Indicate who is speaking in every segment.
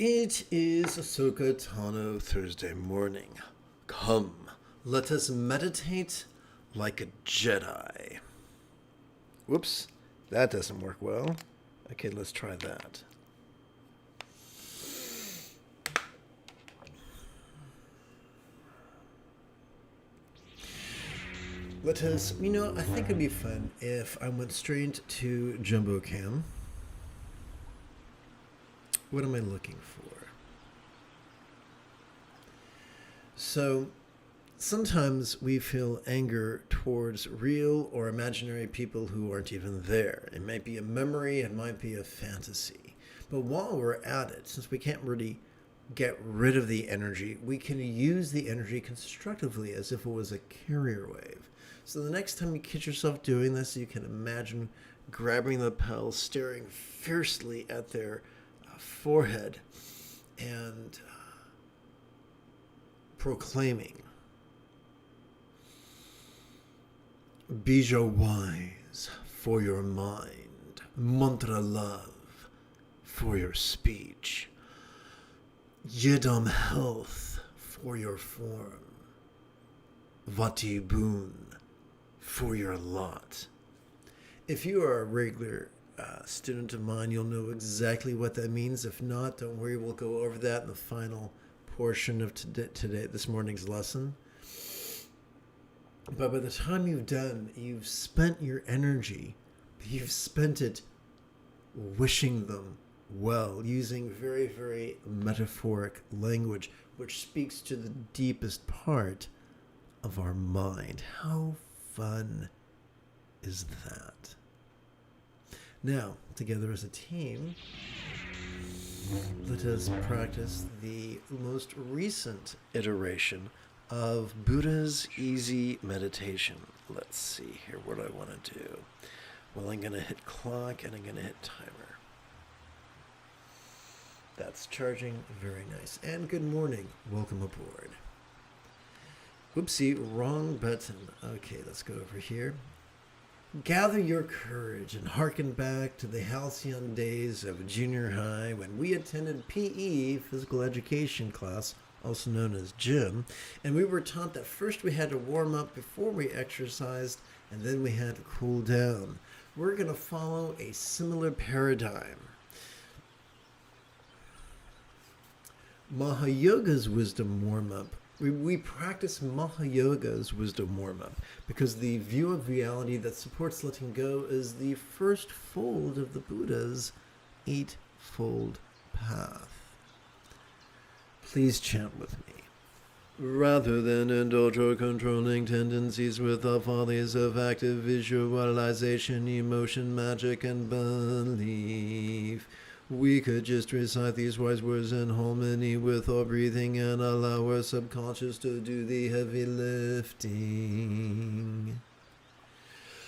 Speaker 1: It is Ahsoka Tano Thursday morning. Come, let us meditate like a Jedi. Whoops, that doesn't work well. Okay, let's try that. Let us, I think it'd be fun if I went straight to Jumbo Cam. What am I looking for? So, sometimes we feel anger towards real or imaginary people who aren't even there. It might be a memory, it might be a fantasy. But while we're at it, since we can't really get rid of the energy, we can use the energy constructively as if it was a carrier wave. So the next time you catch yourself doing this, you can imagine grabbing the lapel, staring fiercely at their forehead, and proclaiming, Bija wise for your mind, mantra love for your speech, Yidam health for your form, Vati boon for your lot. If you are a regular student of mine, you'll know exactly what that means. If not, don't worry, we'll go over that in the final portion of this morning's lesson. But by the time you've done, you've spent your energy, you've spent it wishing them well, using very, very metaphoric language, which speaks to the deepest part of our mind. How fun is that? Now, together as a team, let us practice the most recent iteration of Buddha's easy meditation. Let's see here what I want to do. Well, I'm going to hit clock and I'm going to hit timer. That's charging. Very nice. And good morning. Welcome aboard. Oopsie, wrong button. Okay, let's go over here. Gather your courage and hearken back to the halcyon days of junior high when we attended PE, physical education class, also known as gym, and we were taught that first we had to warm up before we exercised, and then we had to cool down. We're going to follow a similar paradigm. Mahayoga's wisdom warm-up. We practice Mahayoga's wisdom warm-up because the view of reality that supports letting go is the first fold of the Buddha's eightfold path. Please chant with me. Rather than indulge our controlling tendencies with the follies of active visualization, emotion, magic, and belief, we could just recite these wise words in harmony with our breathing and allow our subconscious to do the heavy lifting.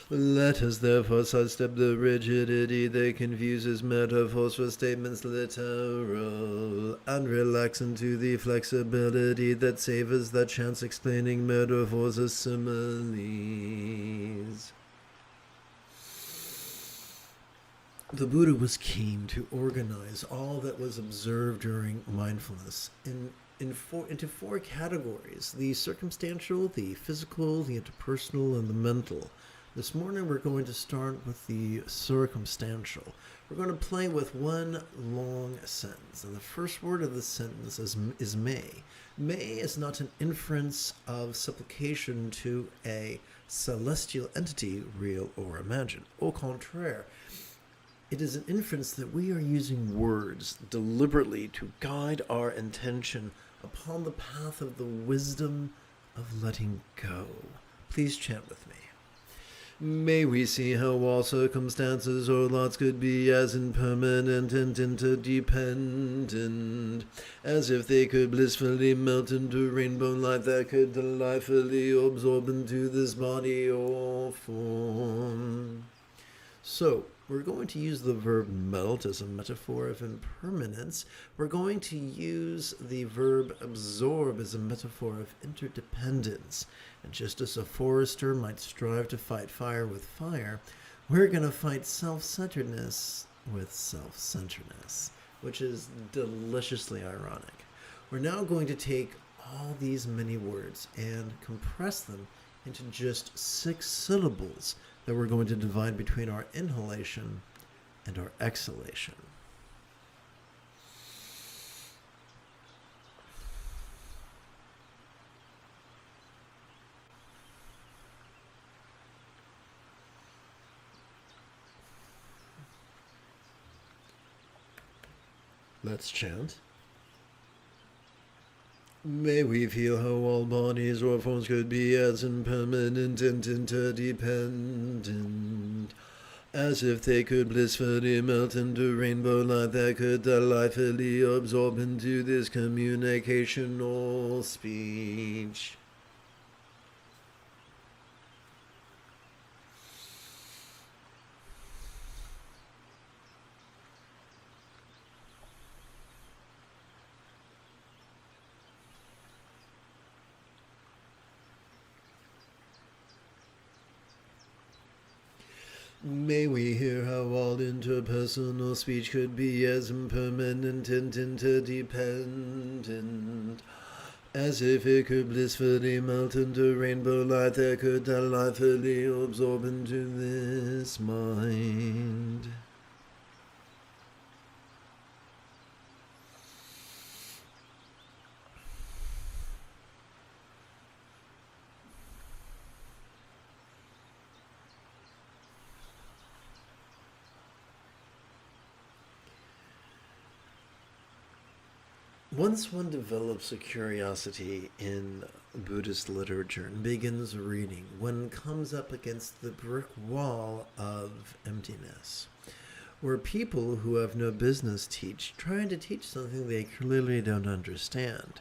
Speaker 1: Let us therefore sidestep the rigidity that confuses metaphors for statements literal, and relax into the flexibility that savors the chance explaining metaphors as similes. The Buddha was keen to organize all that was observed during mindfulness into four categories: the circumstantial, the physical, the interpersonal, and the mental. This morning we're going to start with the circumstantial. We're going to play with one long sentence, and the first word of the sentence is may. May is not an inference of supplication to a celestial entity, real or imagined. Au contraire, it is an inference that we are using words deliberately to guide our intention upon the path of the wisdom of letting go. Please chant with me. May we see how all circumstances or lots could be as impermanent and interdependent, as if they could blissfully melt into rainbow light that could delightfully absorb into this body or form. So, we're going to use the verb melt as a metaphor of impermanence. We're going to use the verb absorb as a metaphor of interdependence. And just as a forester might strive to fight fire with fire, we're going to fight self-centeredness with self-centeredness. which is deliciously ironic. We're now going to take all these many words and compress them into just 6 syllables that we're going to divide between our inhalation and our exhalation. Let's chant. May we feel how all bodies or forms could be as impermanent and interdependent, as if they could blissfully melt into rainbow light that could delightfully absorb into this communicational speech. May we hear how all interpersonal speech could be as impermanent and interdependent, as if it could blissfully melt into rainbow light that could delightfully absorb into this mind. Once one develops a curiosity in Buddhist literature and begins reading, one comes up against the brick wall of emptiness, where people who have no business trying to teach something they clearly don't understand.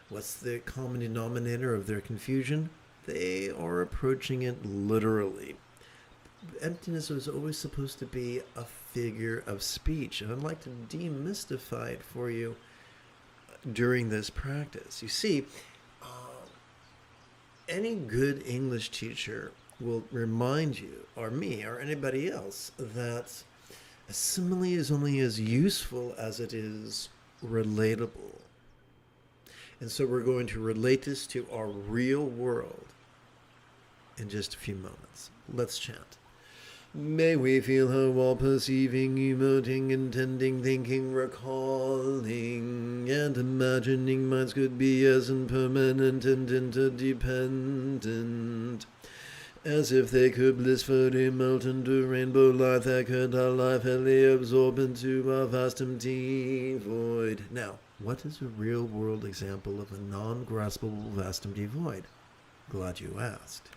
Speaker 1: What's the common denominator of their confusion? They are approaching it literally. Emptiness was always supposed to be a figure of speech, and I'd like to demystify it for you during this practice. You see, any good English teacher will remind you, or me, or anybody else, that a simile is only as useful as it is relatable. And so we're going to relate this to our real world in just a few moments. Let's chant. May we feel how all perceiving, emoting, intending, thinking, recalling, and imagining minds could be as impermanent and interdependent, as if they could blissfully melt into rainbow light that could delightfully absorb into a vast empty void. Now, what is a real-world example of a non-graspable vast empty void? Glad you asked.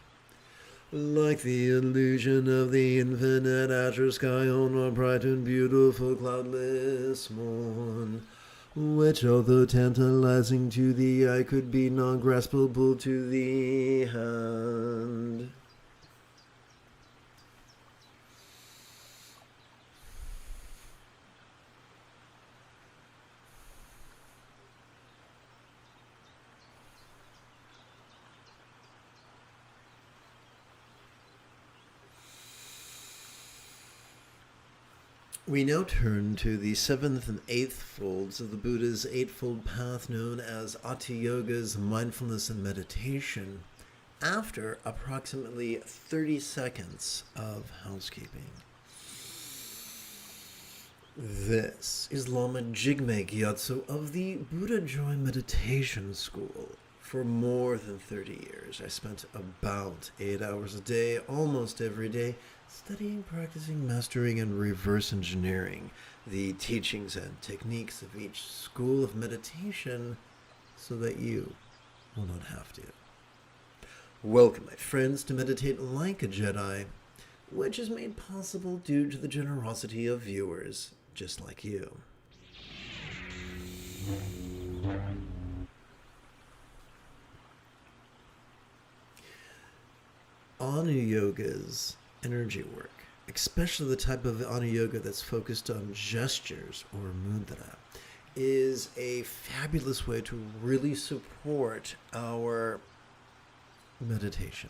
Speaker 1: Like the illusion of the infinite azure sky on a bright and beautiful cloudless morn, which although tantalizing to the eye could be non-graspable to the hand. We now turn to the 7th and 8th folds of the Buddha's Eightfold Path, known as Hatha Yoga's mindfulness and meditation, after approximately 30 seconds of housekeeping. This is Lama Jigme Gyatso of the Buddha Joy Meditation School. For more than 30 years, I spent about 8 hours a day, almost every day, studying, practicing, mastering, and reverse engineering the teachings and techniques of each school of meditation so that you will not have to. Welcome, my friends, to Meditate Like a Jedi, which is made possible due to the generosity of viewers just like you. Hatha Yoga's energy work, especially the type of Hatha Yoga that's focused on gestures or mudra, is a fabulous way to really support our meditation.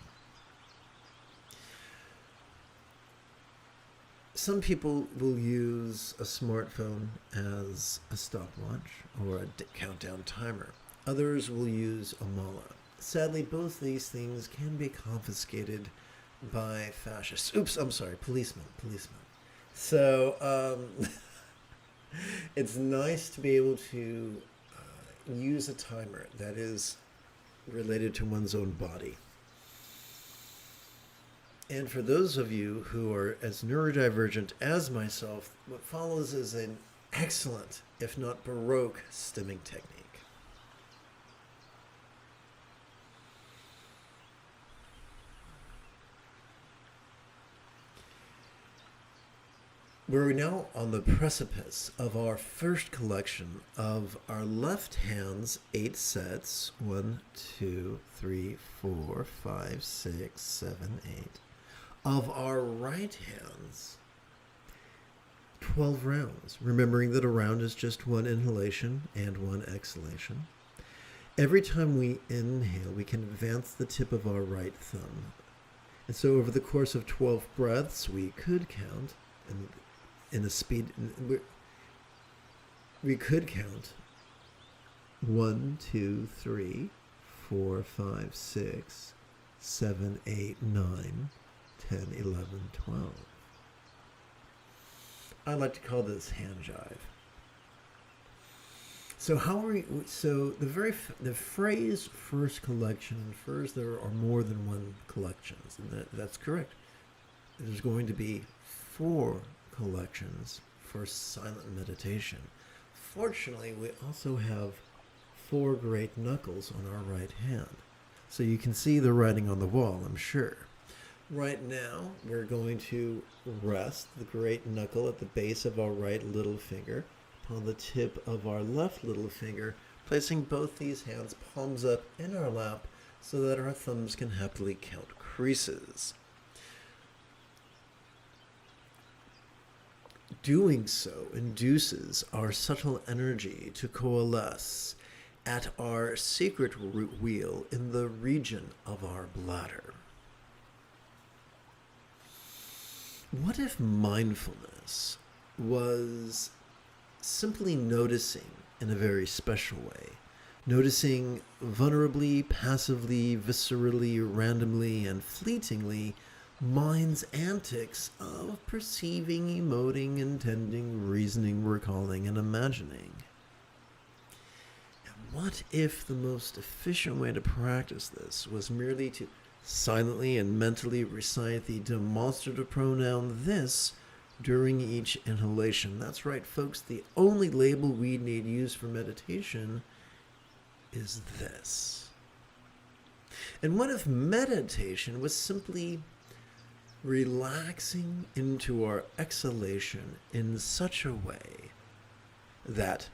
Speaker 1: Some people will use a smartphone as a stopwatch or a countdown timer. Others will use a mala. Sadly, both these things can be confiscated by fascists. Oops, I'm sorry, policemen. So, it's nice to be able to use a timer that is related to one's own body. And for those of you who are as neurodivergent as myself, what follows is an excellent, if not baroque, stimming technique. We're now on the precipice of our first collection of our left hand's 8 sets. 1, 2, 3, 4, 5, 6, 7, 8. Of our right hand's 12 rounds. Remembering that a round is just one inhalation and one exhalation. Every time we inhale, we can advance the tip of our right thumb. And so over the course of 12 breaths, we could count in a speed, we could count 1, 2, 3, 4, 5, 6, 7, 8, 9, 10, 11, 12. I like to call this hand jive. So the phrase first collection infers there are more than one collections, and that's correct. There's going to be 4 collections for silent meditation. Fortunately, we also have 4 great knuckles on our right hand. So you can see the writing on the wall, I'm sure. Right now, we're going to rest the great knuckle at the base of our right little finger upon the tip of our left little finger, placing both these hands palms up in our lap so that our thumbs can happily count creases. Doing so induces our subtle energy to coalesce at our secret root wheel in the region of our bladder. What if mindfulness was simply noticing in a very special way? Noticing vulnerably, passively, viscerally, randomly, and fleetingly mind's antics of perceiving, emoting, intending, reasoning, recalling, and imagining. And what if the most efficient way to practice this was merely to silently and mentally recite the demonstrative pronoun this during each inhalation? That's right, folks, the only label we need use for meditation is this. And what if meditation was simply relaxing into our exhalation in such a way that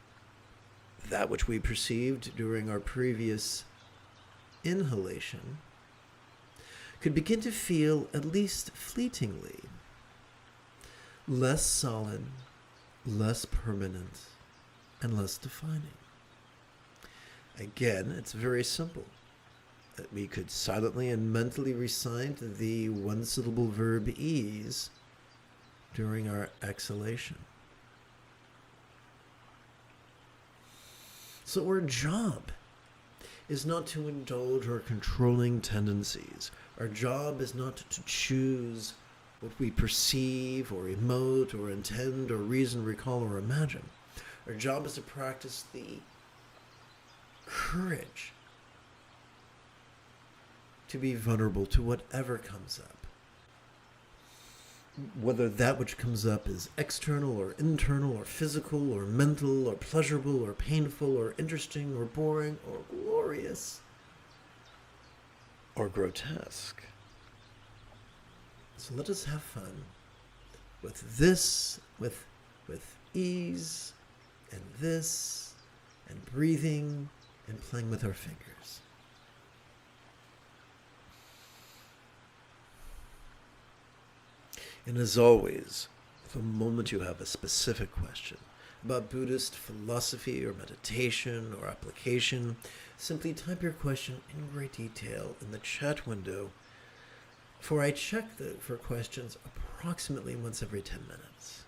Speaker 1: that which we perceived during our previous inhalation could begin to feel, at least fleetingly, less solid, less permanent, and less defining. Again, it's very simple. That we could silently and mentally recite the one-syllable verb ease during our exhalation. So our job is not to indulge our controlling tendencies. Our job is not to choose what we perceive or emote or intend or reason, recall, or imagine. Our job is to practice the courage to be vulnerable to whatever comes up. Whether that which comes up is external or internal or physical or mental or pleasurable or painful or interesting or boring or glorious or grotesque. So let us have fun with this, with ease and this and breathing and playing with our fingers. And as always, the moment you have a specific question about Buddhist philosophy or meditation or application, simply type your question in great detail in the chat window, for I check for questions approximately once every 10 minutes.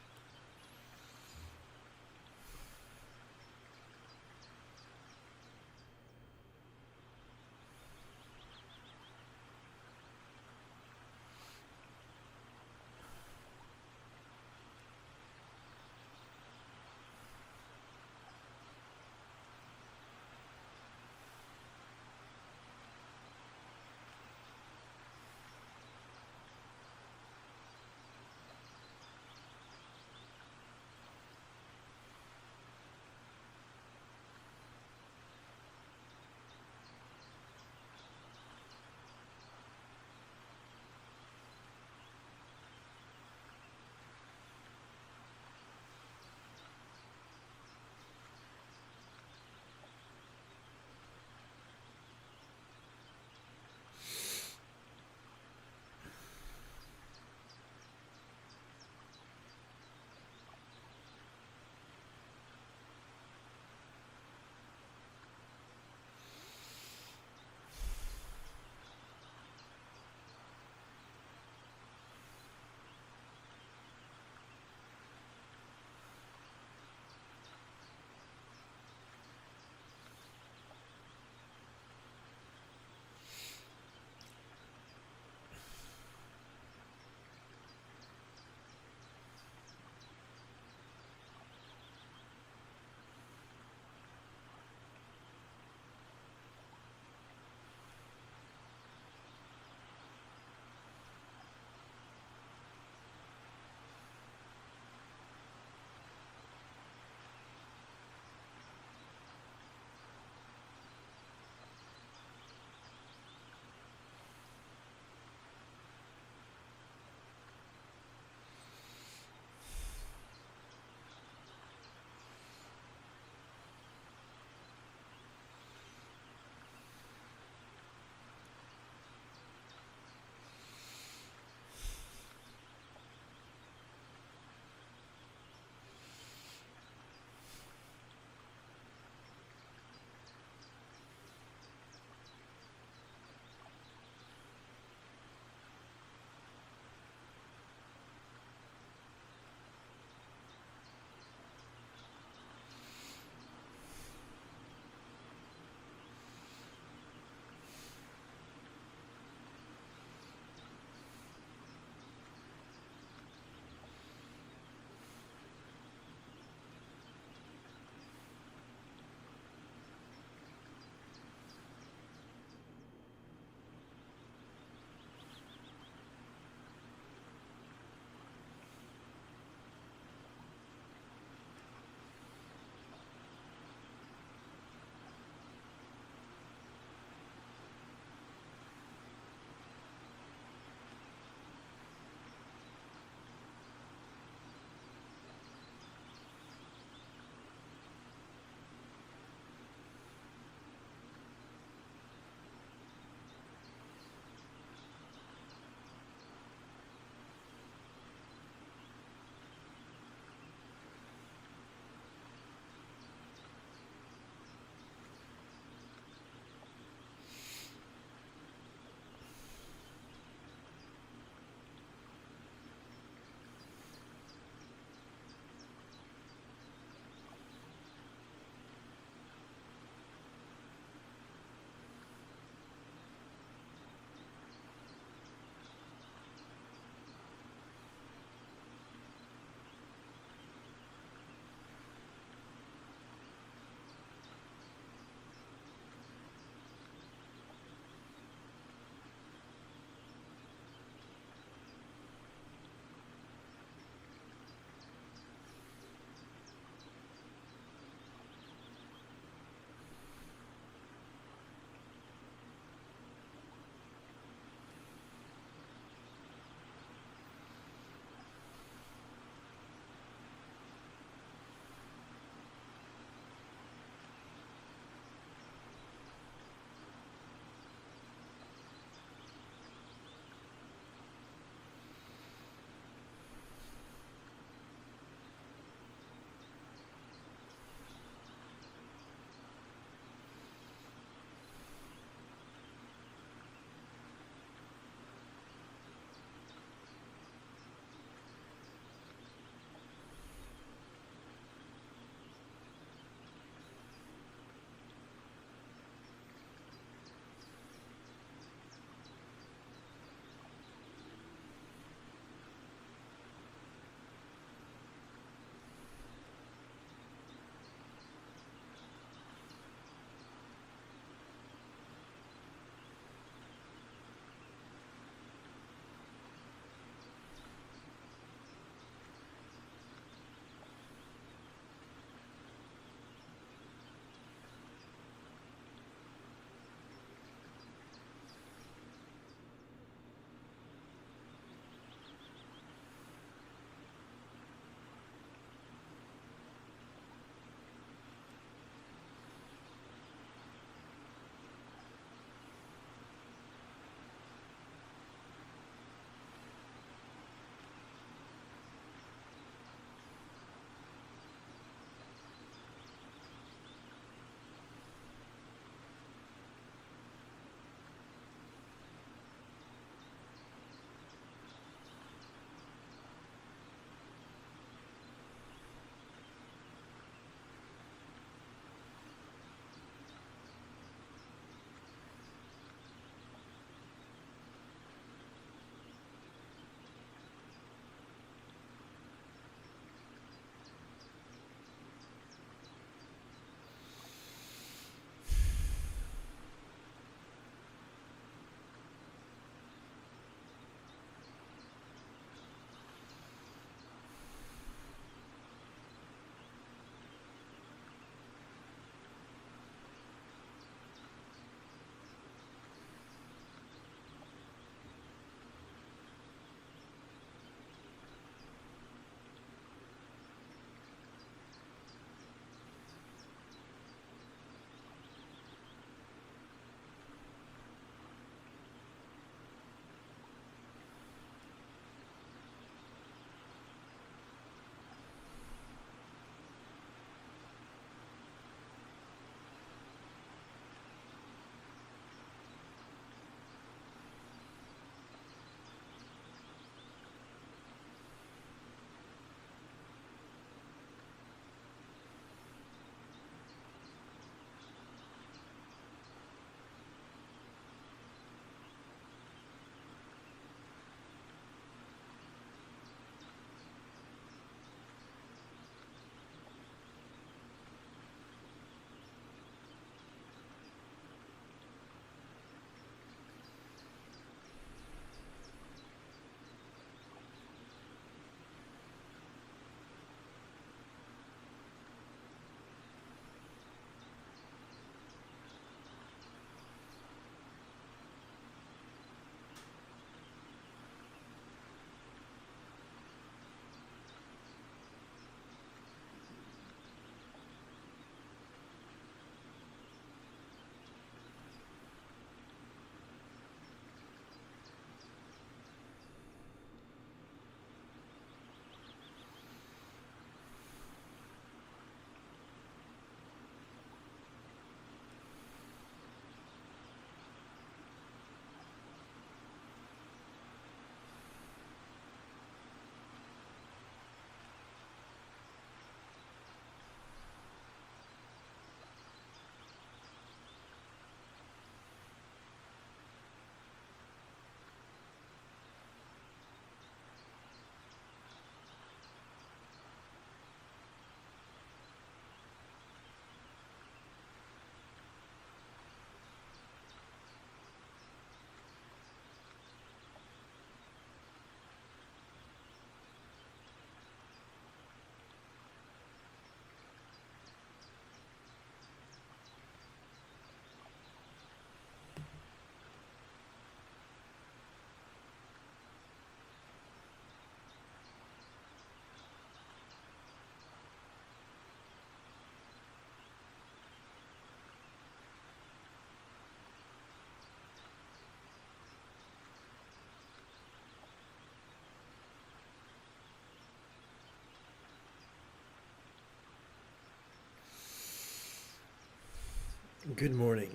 Speaker 1: Good morning.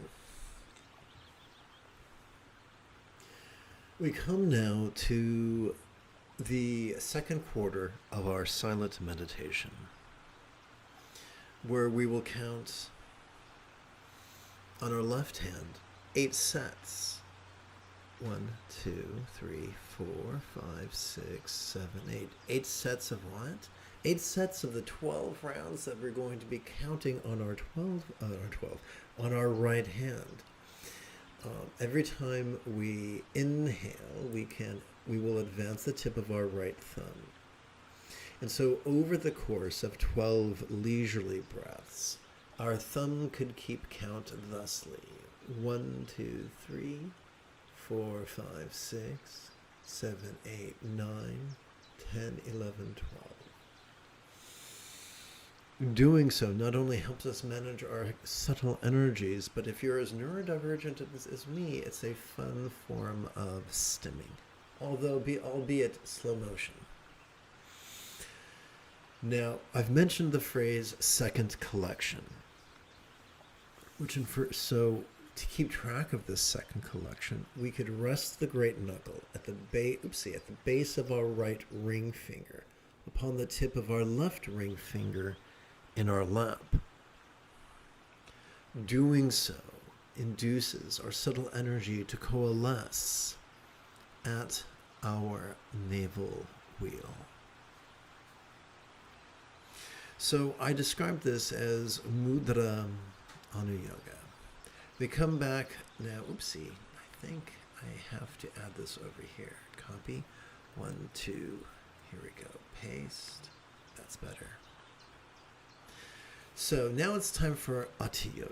Speaker 1: We come now to the second quarter of our silent meditation, where we will count on our left hand 8 sets. 1, 2, 3, 4, 5, 6, 7, 8. 8 sets of what? 8 sets of the 12 rounds that we're going to be counting on on our right hand. Every time we inhale, we will advance the tip of our right thumb. And so over the course of 12 leisurely breaths, our thumb could keep count thusly. 1, 2, 3, 4, 5, 6, 7, 8, 9, 10, 11, 12. Doing so not only helps us manage our subtle energies, but if you're as neurodivergent as me, it's a fun form of stimming, albeit slow motion. Now, I've mentioned the phrase second collection, so to keep track of this second collection, we could rest the great knuckle at the base of our right ring finger upon the tip of our left ring finger in our lap. Doing so induces our subtle energy to coalesce at our navel wheel. So I described this as Mudra Anuyoga. We come back now. I think I have to add this over here. Copy. 1, 2. Here we go. Paste. That's better. So now it's time for Ati Yoga.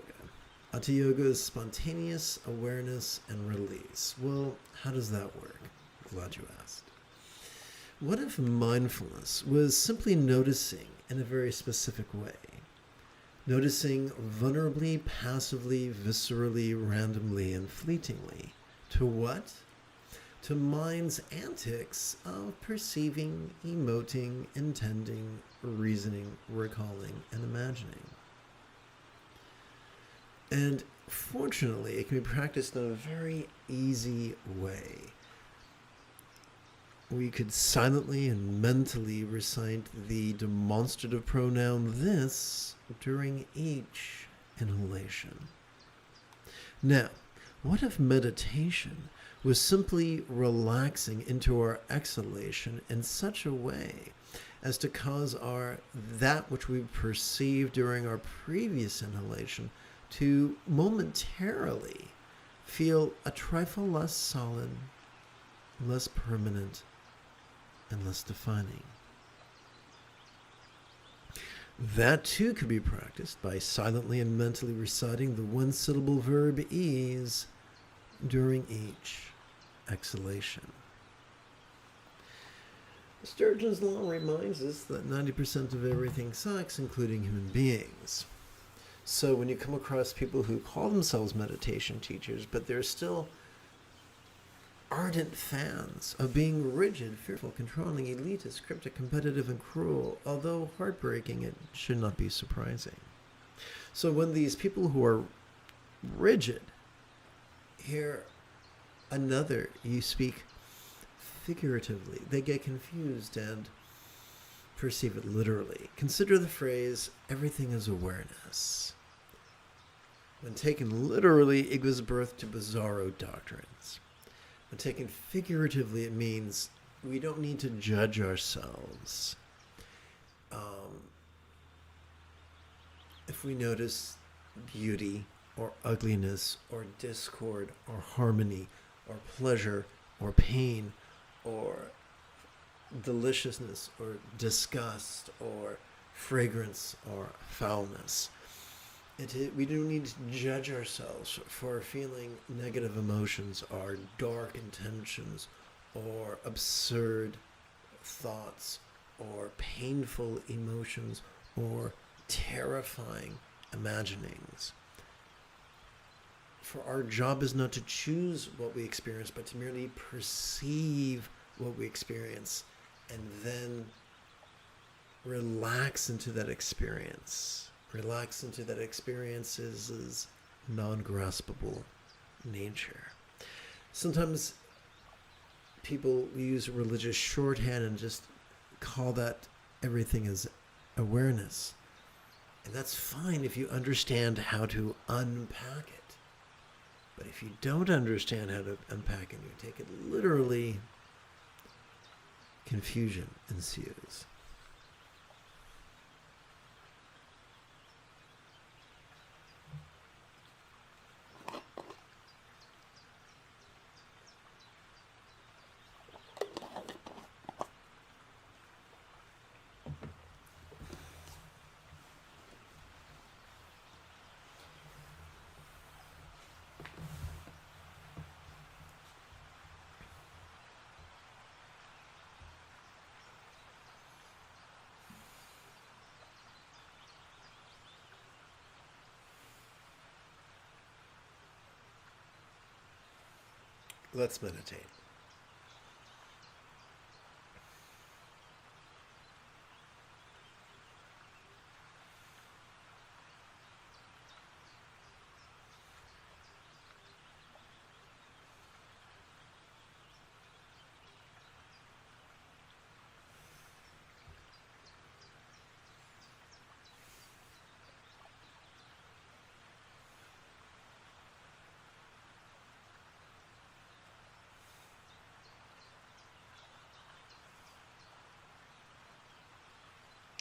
Speaker 1: Ati Yoga is spontaneous awareness and release. Well, how does that work? Glad you asked. What if mindfulness was simply noticing in a very specific way? Noticing vulnerably, passively, viscerally, randomly, and fleetingly. To what? To mind's antics of perceiving, emoting, intending, reasoning, recalling, and imagining. And fortunately, it can be practiced in a very easy way. We could silently and mentally recite the demonstrative pronoun this during each inhalation. Now, what if meditation was simply relaxing into our exhalation in such a way as to cause that which we perceived during our previous inhalation to momentarily feel a trifle less solid, less permanent, and less defining? That too could be practiced by silently and mentally reciting the one-syllable verb ease during each exhalation. Sturgeon's law reminds us that 90% of everything sucks, including human beings. So when you come across people who call themselves meditation teachers, but they're still ardent fans of being rigid, fearful, controlling, elitist, cryptic, competitive, and cruel, although heartbreaking, it should not be surprising. So when these people who are rigid hear you speak figuratively, they get confused and perceive it literally. Consider the phrase, everything is awareness. When taken literally, it gives birth to bizarro doctrines. When taken figuratively, it means we don't need to judge ourselves. If we notice beauty or ugliness or discord or harmony or pleasure or pain or deliciousness or disgust or fragrance or foulness, we don't need to judge ourselves for feeling negative emotions or dark intentions or absurd thoughts or painful emotions or terrifying imaginings. For our job is not to choose what we experience, but to merely perceive what we experience and then relax into that experience. Relax into that experience's non-graspable nature. Sometimes people use religious shorthand and just call that everything as awareness. And that's fine if you understand how to unpack it. But if you don't understand how to unpack it, you take it literally, confusion ensues. Let's meditate.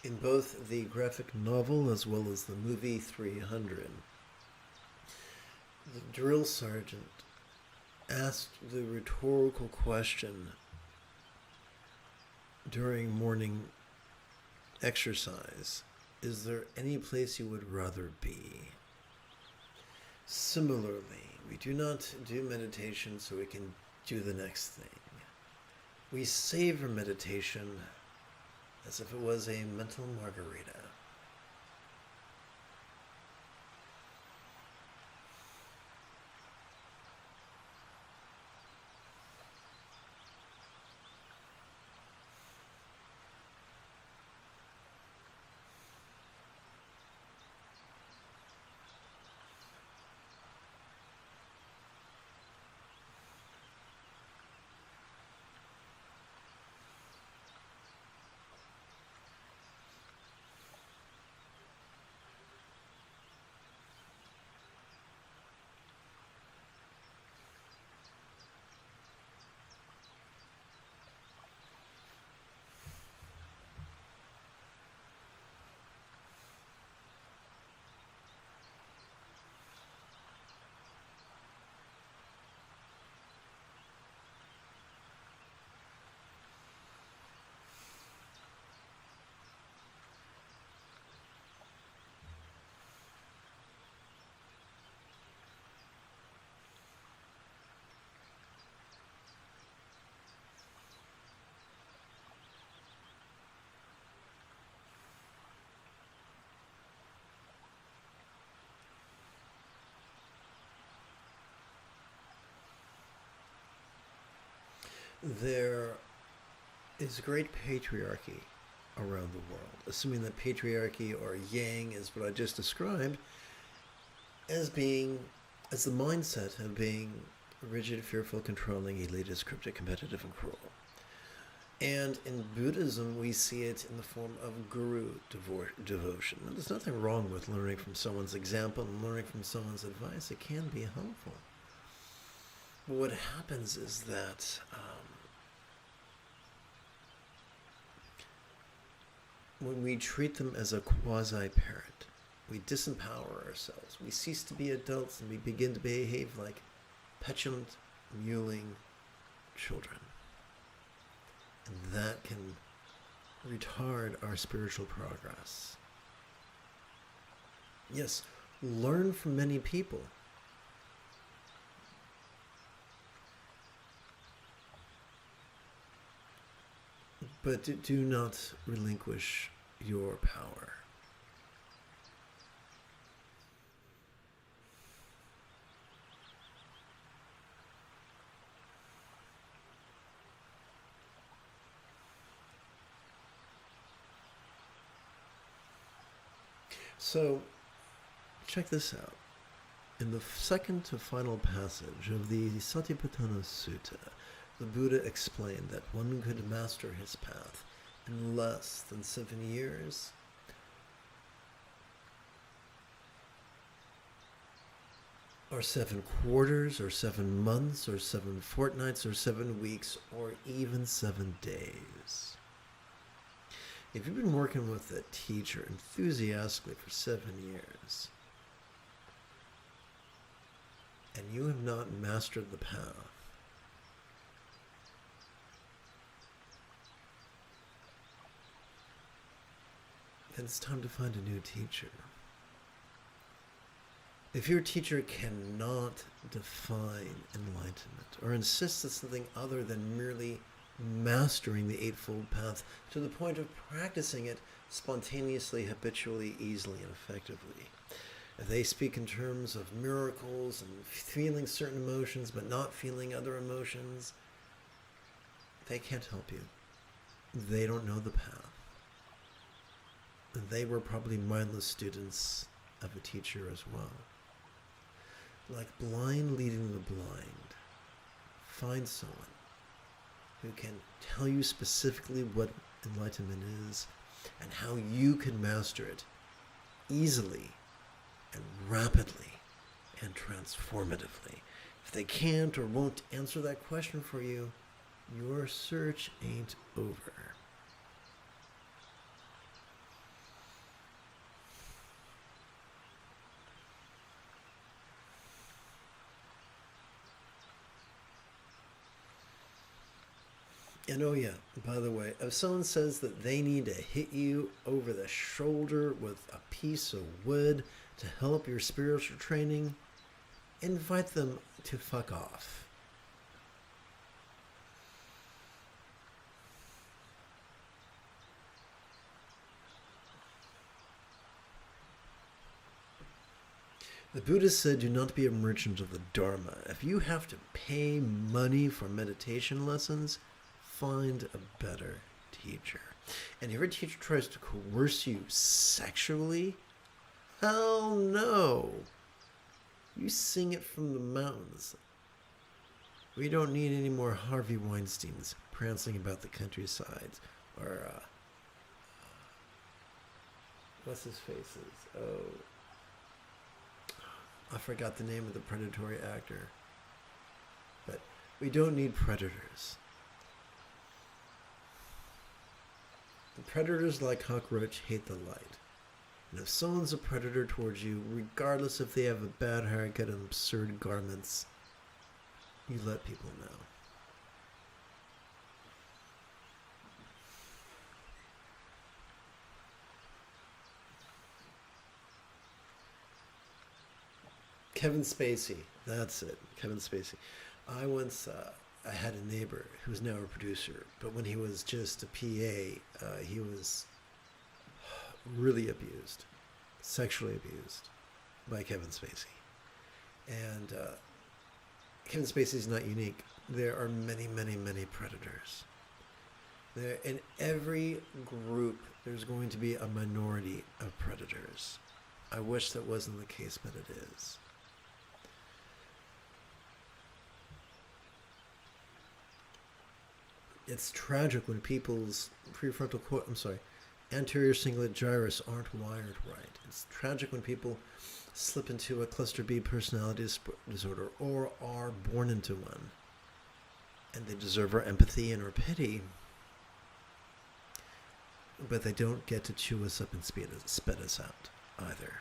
Speaker 1: In both the graphic novel as well as the movie 300, the drill sergeant asked the rhetorical question during morning exercise, is there any place you would rather be? Similarly, we do not do meditation so we can do the next thing. We savor meditation as if it was a mental margarita. There is great patriarchy around the world, assuming that patriarchy or yang is what I just described as the mindset of being rigid, fearful, controlling, elitist, cryptic, competitive, and cruel. And in Buddhism, we see it in the form of guru devotion. And there's nothing wrong with learning from someone's example and learning from someone's advice. It can be helpful. But what happens is that when we treat them as a quasi-parent, we disempower ourselves. We cease to be adults and we begin to behave like petulant, mewling children. And that can retard our spiritual progress. Yes, learn from many people. But do not relinquish your power. So, check this out. In the second to final passage of the Satipatthana Sutta, the Buddha explained that one could master his path in less than 7 years, or 7 quarters, or 7 months, or 7 fortnights, or 7 weeks, or even 7 days. If you've been working with a teacher enthusiastically for 7 years, and you have not mastered the path, then it's time to find a new teacher. If your teacher cannot define enlightenment or insists on something other than merely mastering the Eightfold Path to the point of practicing it spontaneously, habitually, easily, and effectively, if they speak in terms of miracles and feeling certain emotions but not feeling other emotions, they can't help you. They don't know the path. They were probably mindless students of a teacher as well. Like blind leading the blind, find someone who can tell you specifically what enlightenment is and how you can master it easily and rapidly and transformatively. If they can't or won't answer that question for you, your search ain't over. And oh yeah, by the way, if someone says that they need to hit you over the shoulder with a piece of wood to help your spiritual training, invite them to fuck off. The Buddha said, do not be a merchant of the Dharma. If you have to pay money for meditation lessons, find a better teacher. And if your teacher tries to coerce you sexually, hell no. You sing it from the mountains. We don't need any more Harvey Weinsteins prancing about the countryside. Or, what's his faces? Oh, I forgot the name of the predatory actor. But we don't need predators. The predators, like cockroach, hate the light. And if someone's a predator towards you, regardless if they have a bad haircut and absurd garments, you let people know. Kevin Spacey, that's it, Kevin Spacey. I once I had a neighbor who was now a producer, but when he was just a PA, he was really abused, sexually abused by Kevin Spacey. And Kevin Spacey is not unique. There are many, many, many predators. There, in every group, there's going to be a minority of predators. I wish that wasn't the case, but it is. It's tragic when people's anterior cingulate gyrus aren't wired right. It's tragic when people slip into a cluster B personality disorder or are born into one. And they deserve our empathy and our pity, but they don't get to chew us up and spit us out either.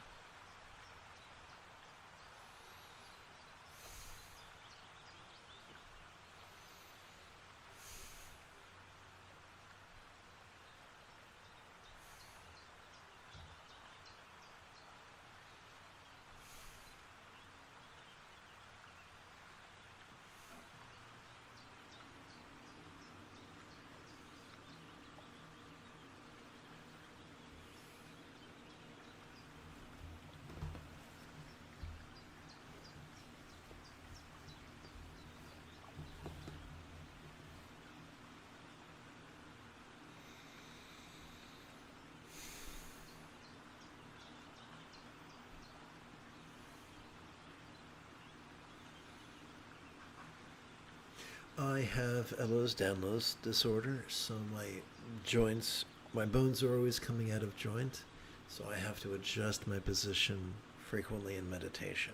Speaker 1: I have Ehlers-Danlos disorder, so my bones are always coming out of joint, so I have to adjust my position frequently in meditation.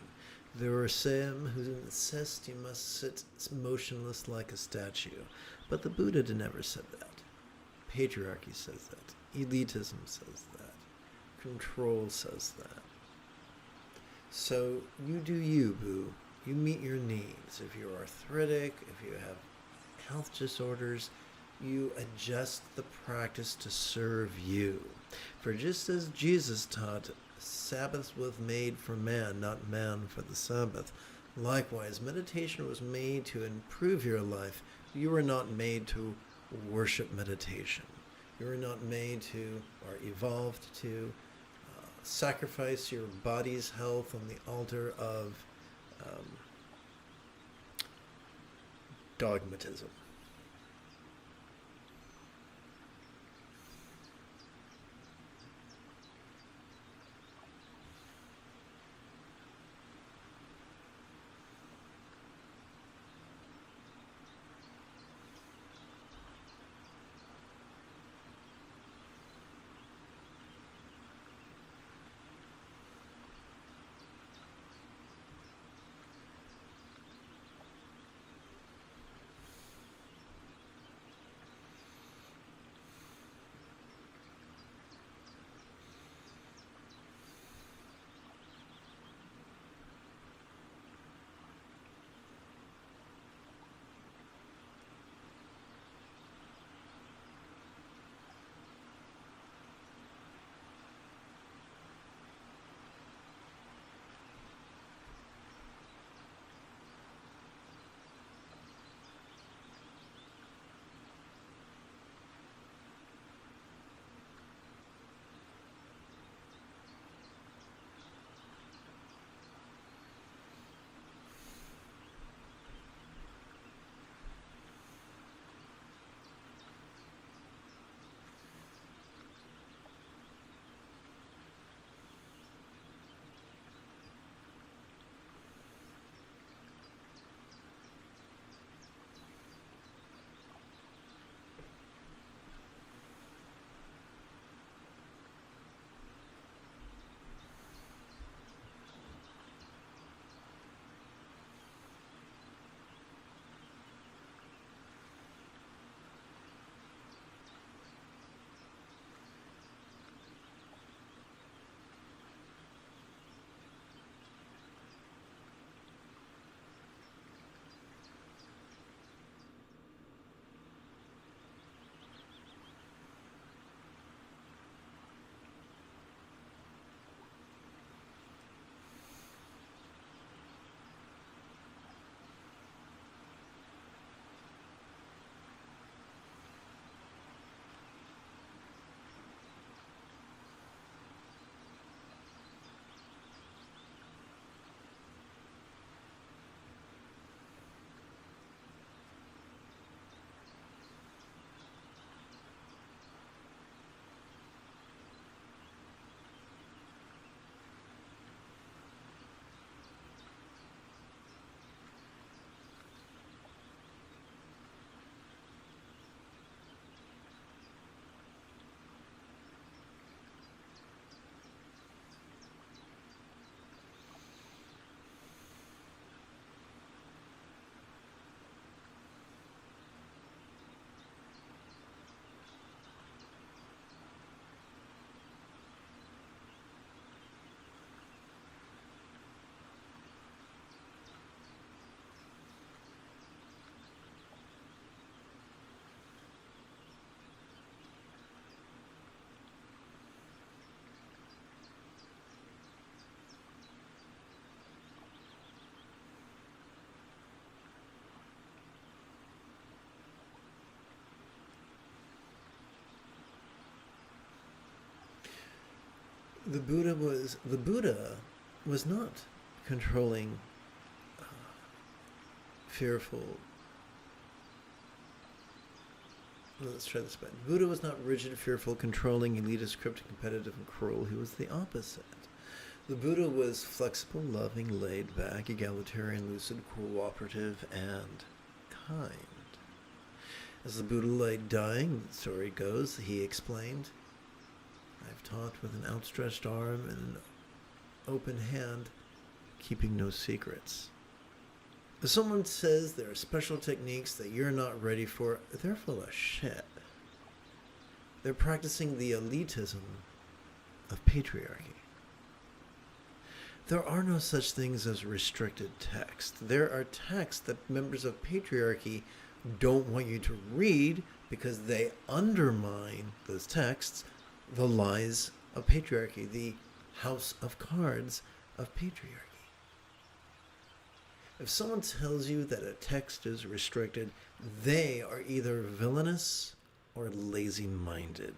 Speaker 1: There are some who insist you must sit motionless like a statue, but the Buddha never said that. Patriarchy says that. Elitism says that. Control says that. So you do you, boo. You meet your needs. If you're arthritic, if you have health disorders, you adjust the practice to serve you. For just as Jesus taught, Sabbath was made for man, not man for the Sabbath. Likewise, meditation was made to improve your life. You were not made to worship meditation. You were not made to, or evolved to, sacrifice your body's health on the altar of dogmatism. The Buddha was not controlling, fearful. Let's try this back. Buddha was not rigid, fearful, controlling, elitist, cryptic, competitive, and cruel. He was the opposite. The Buddha was flexible, loving, laid back, egalitarian, lucid, cooperative, and kind. As the Buddha lay dying, the story goes, he explained, I've taught with an outstretched arm and an open hand, keeping no secrets. If someone says there are special techniques that you're not ready for, they're full of shit. They're practicing the elitism of patriarchy. There are no such things as restricted text. There are texts that members of patriarchy don't want you to read because they undermine those texts, the lies of patriarchy, the house of cards of patriarchy. If someone tells you that a text is restricted, they are either villainous or lazy-minded.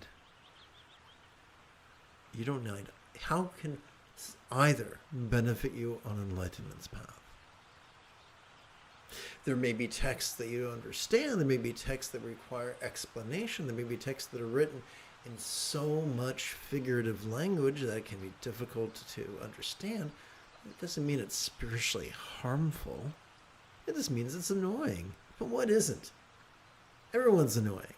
Speaker 1: You don't know. How can either benefit you on enlightenment's path? There may be texts that you don't understand. There may be texts that require explanation. There may be texts that are written in so much figurative language that it can be difficult to understand. It doesn't mean it's spiritually harmful. It just means it's annoying. But what isn't? Everyone's annoying.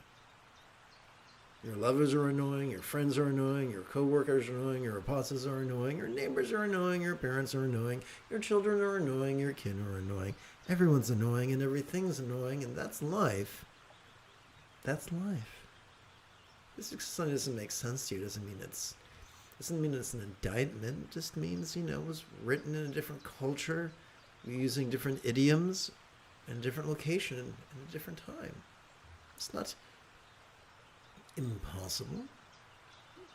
Speaker 1: Your lovers are annoying, your friends are annoying, your co-workers are annoying, your bosses are annoying, your neighbors are annoying, your parents are annoying, your children are annoying, your kin are annoying. Everyone's annoying and everything's annoying, and that's life. That's life. This exercise doesn't make sense to you. It doesn't mean it's an indictment. It just means, it was written in a different culture, using different idioms, in a different location, in a different time. It's not impossible.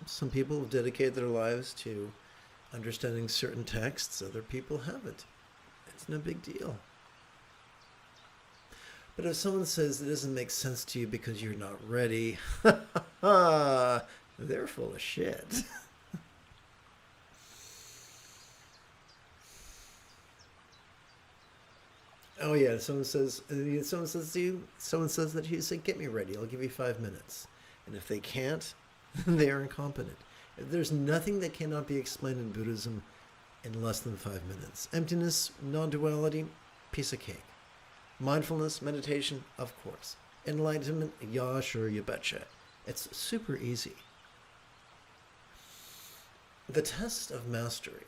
Speaker 1: Some people have dedicated their lives to understanding certain texts. Other people haven't. It's no big deal. But if someone says it doesn't make sense to you because you're not ready, they're full of shit. Oh yeah, someone says to you, someone says that you say, get me ready, I'll give you 5 minutes. And if they can't, they are incompetent. If there's nothing that cannot be explained in Buddhism in less than 5 minutes. Emptiness, non-duality, piece of cake. Mindfulness, meditation, of course. Enlightenment, yeah, sure, you betcha. It's super easy. The test of mastery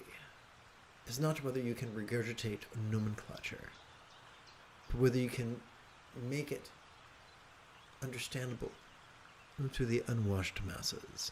Speaker 1: is not whether you can regurgitate nomenclature, but whether you can make it understandable to the unwashed masses.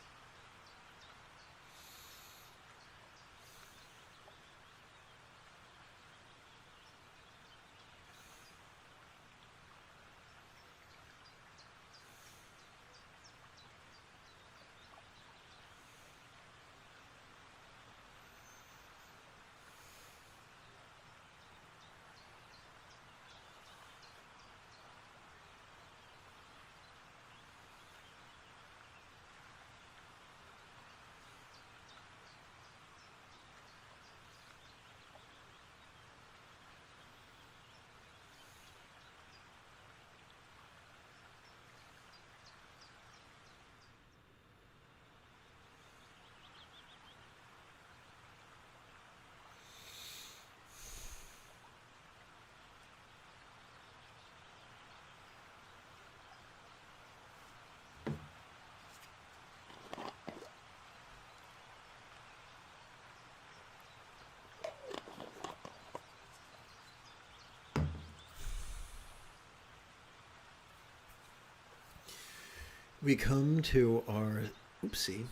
Speaker 1: We come to our, oopsie,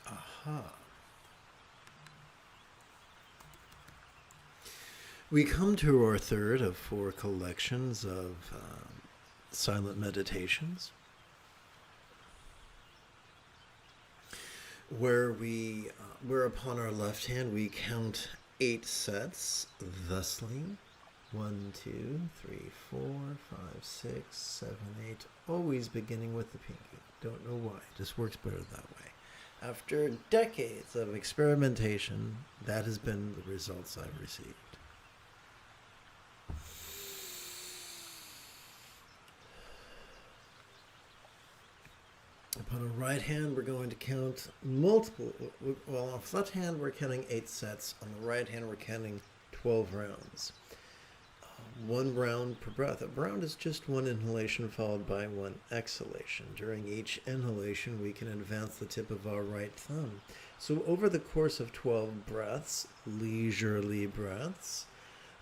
Speaker 1: aha. We come to our third of 4 collections of silent meditations, where upon our left hand we count 8 sets thusly. 1, 2, 3, 4, 5, 6, 7, 8. Always beginning with the pinky. Don't know why. Just works better that way. After decades of experimentation, that has been the results I've received. Upon our right hand, we're going to count multiple. Well, on the left hand, we're counting 8 sets. On the right hand, we're counting 12 rounds. 1 round per breath. A round is just 1 inhalation followed by 1 exhalation. During each inhalation, we can advance the tip of our right thumb. So over the course of 12 breaths, leisurely breaths,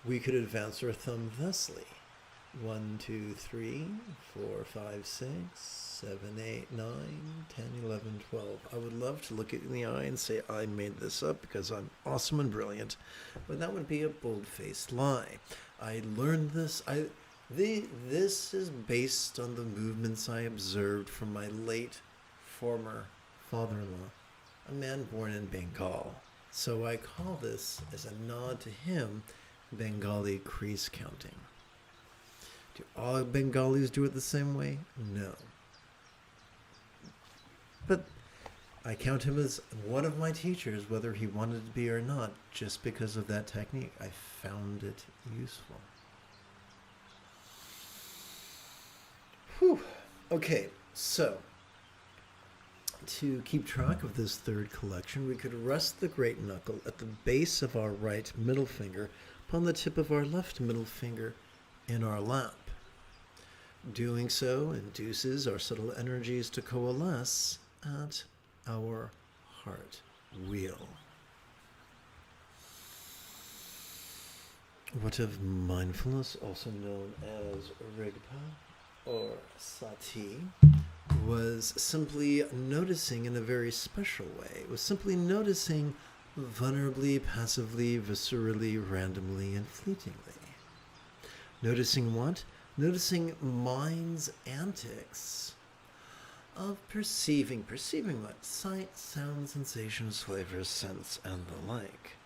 Speaker 1: we could advance our thumb thusly. 1, 2, 3, 4, 5, 6, 7, 8, 9, 10, 11, 12. I would love to look it in the eye and say I made this up because I'm awesome and brilliant, but that would be a bold-faced lie. I learned this. This is based on the movements I observed from my late former father-in-law, a man born in Bengal. So I call this, as a nod to him, Bengali crease counting. Do all Bengalis do it the same way? No. But I count him as one of my teachers, whether he wanted to be or not, just because of that technique. I found it useful. Whew. Okay, so to keep track of this third collection, we could rest the great knuckle at the base of our right middle finger upon the tip of our left middle finger in our lap. Doing so induces our subtle energies to coalesce at our heart wheel. What of mindfulness, also known as Rigpa or Sati, was simply noticing in a very special way. It was simply noticing vulnerably, passively, viscerally, randomly, and fleetingly. Noticing what? Noticing mind's antics of perceiving what? Sight, sound, sensations, flavors, scents, and the like.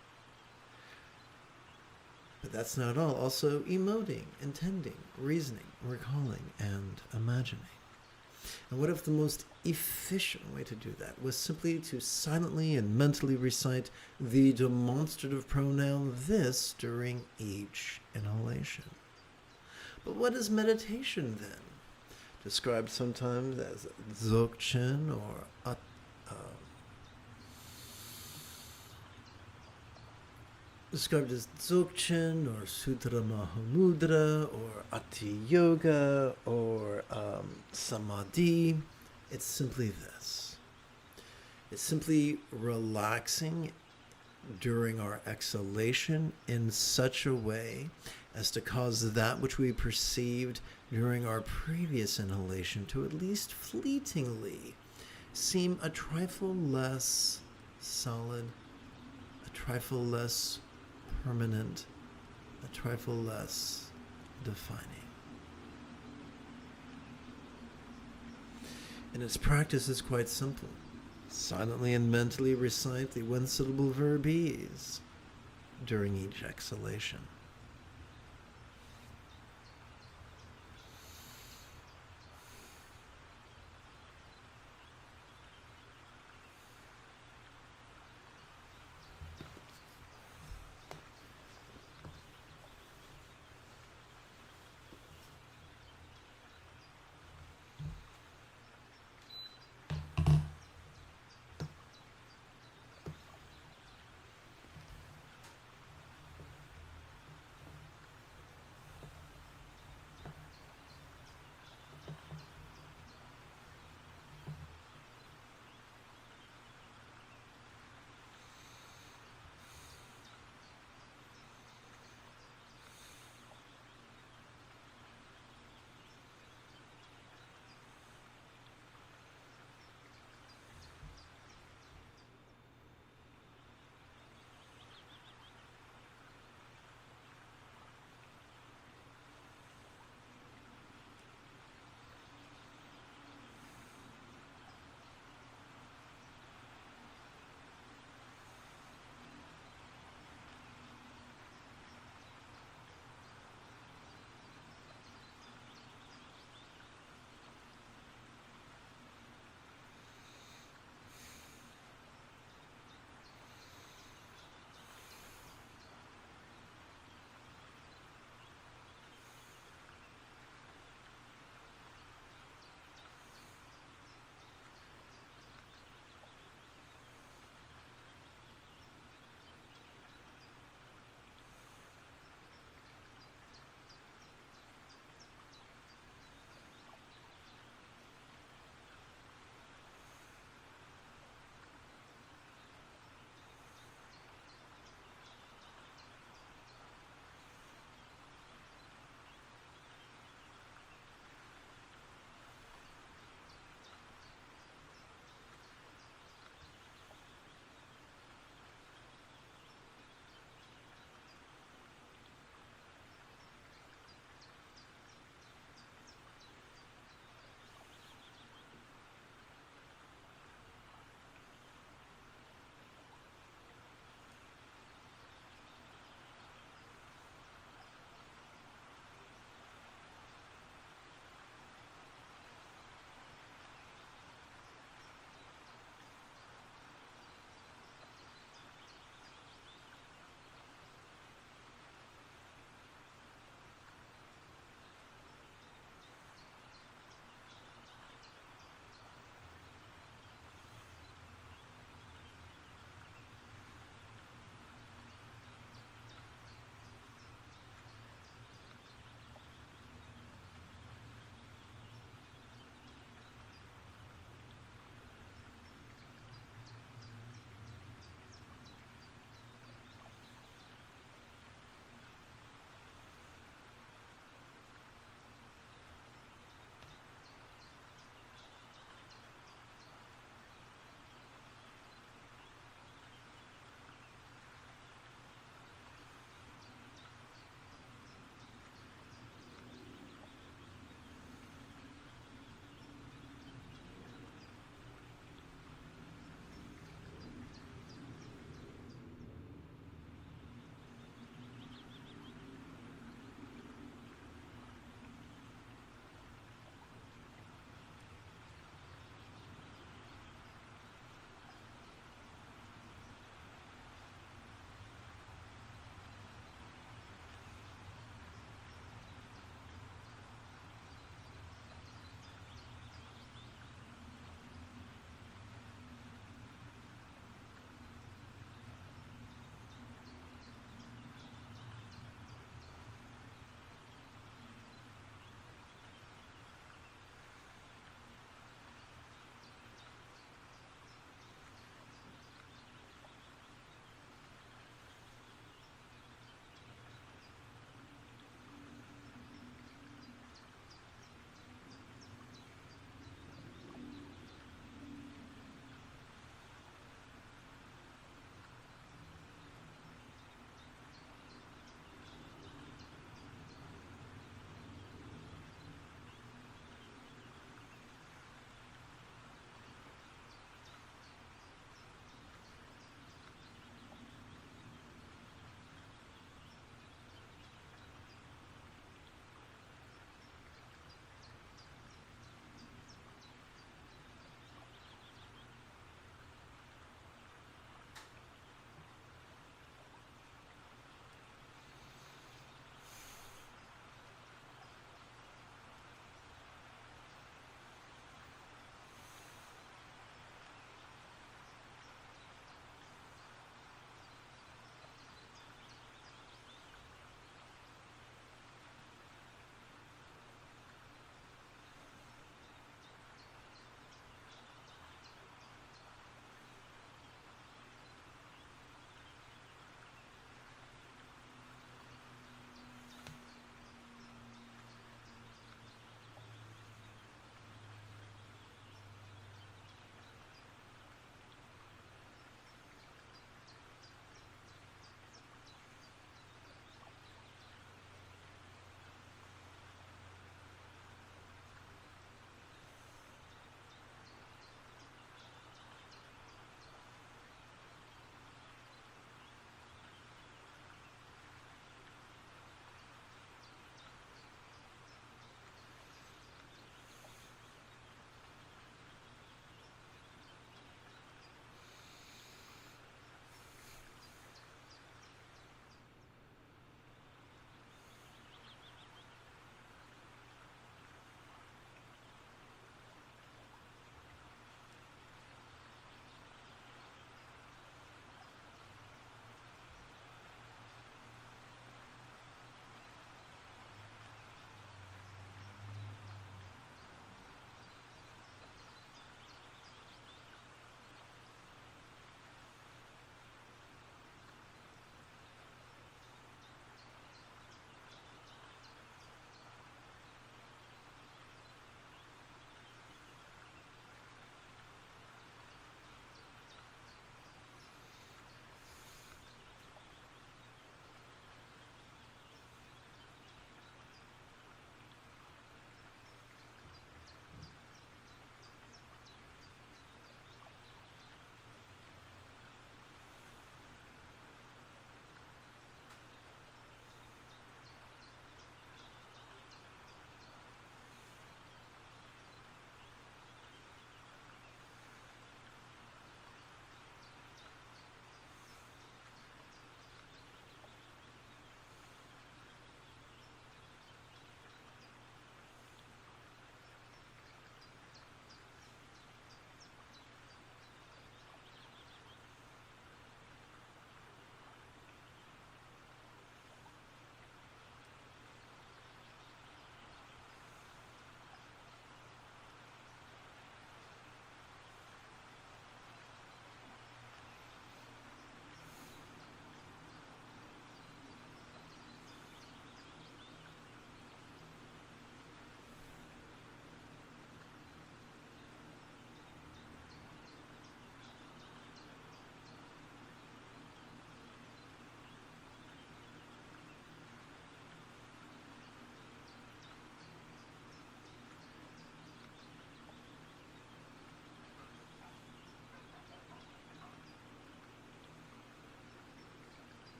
Speaker 1: But that's not all. Also emoting, intending, reasoning, recalling, and imagining. And what if the most efficient way to do that was simply to silently and mentally recite the demonstrative pronoun this during each inhalation? But what is meditation then? Described sometimes as dzogchen or described as dzogchen or sutra mahamudra or ati yoga or samadhi. It's simply this. It's simply relaxing during our exhalation in such a way as to cause that which we perceived during our previous inhalation to at least fleetingly seem a trifle less solid, a trifle less permanent, a trifle less defining. And its practice is quite simple. Silently and mentally recite the one-syllable FREEBIES during each exhalation.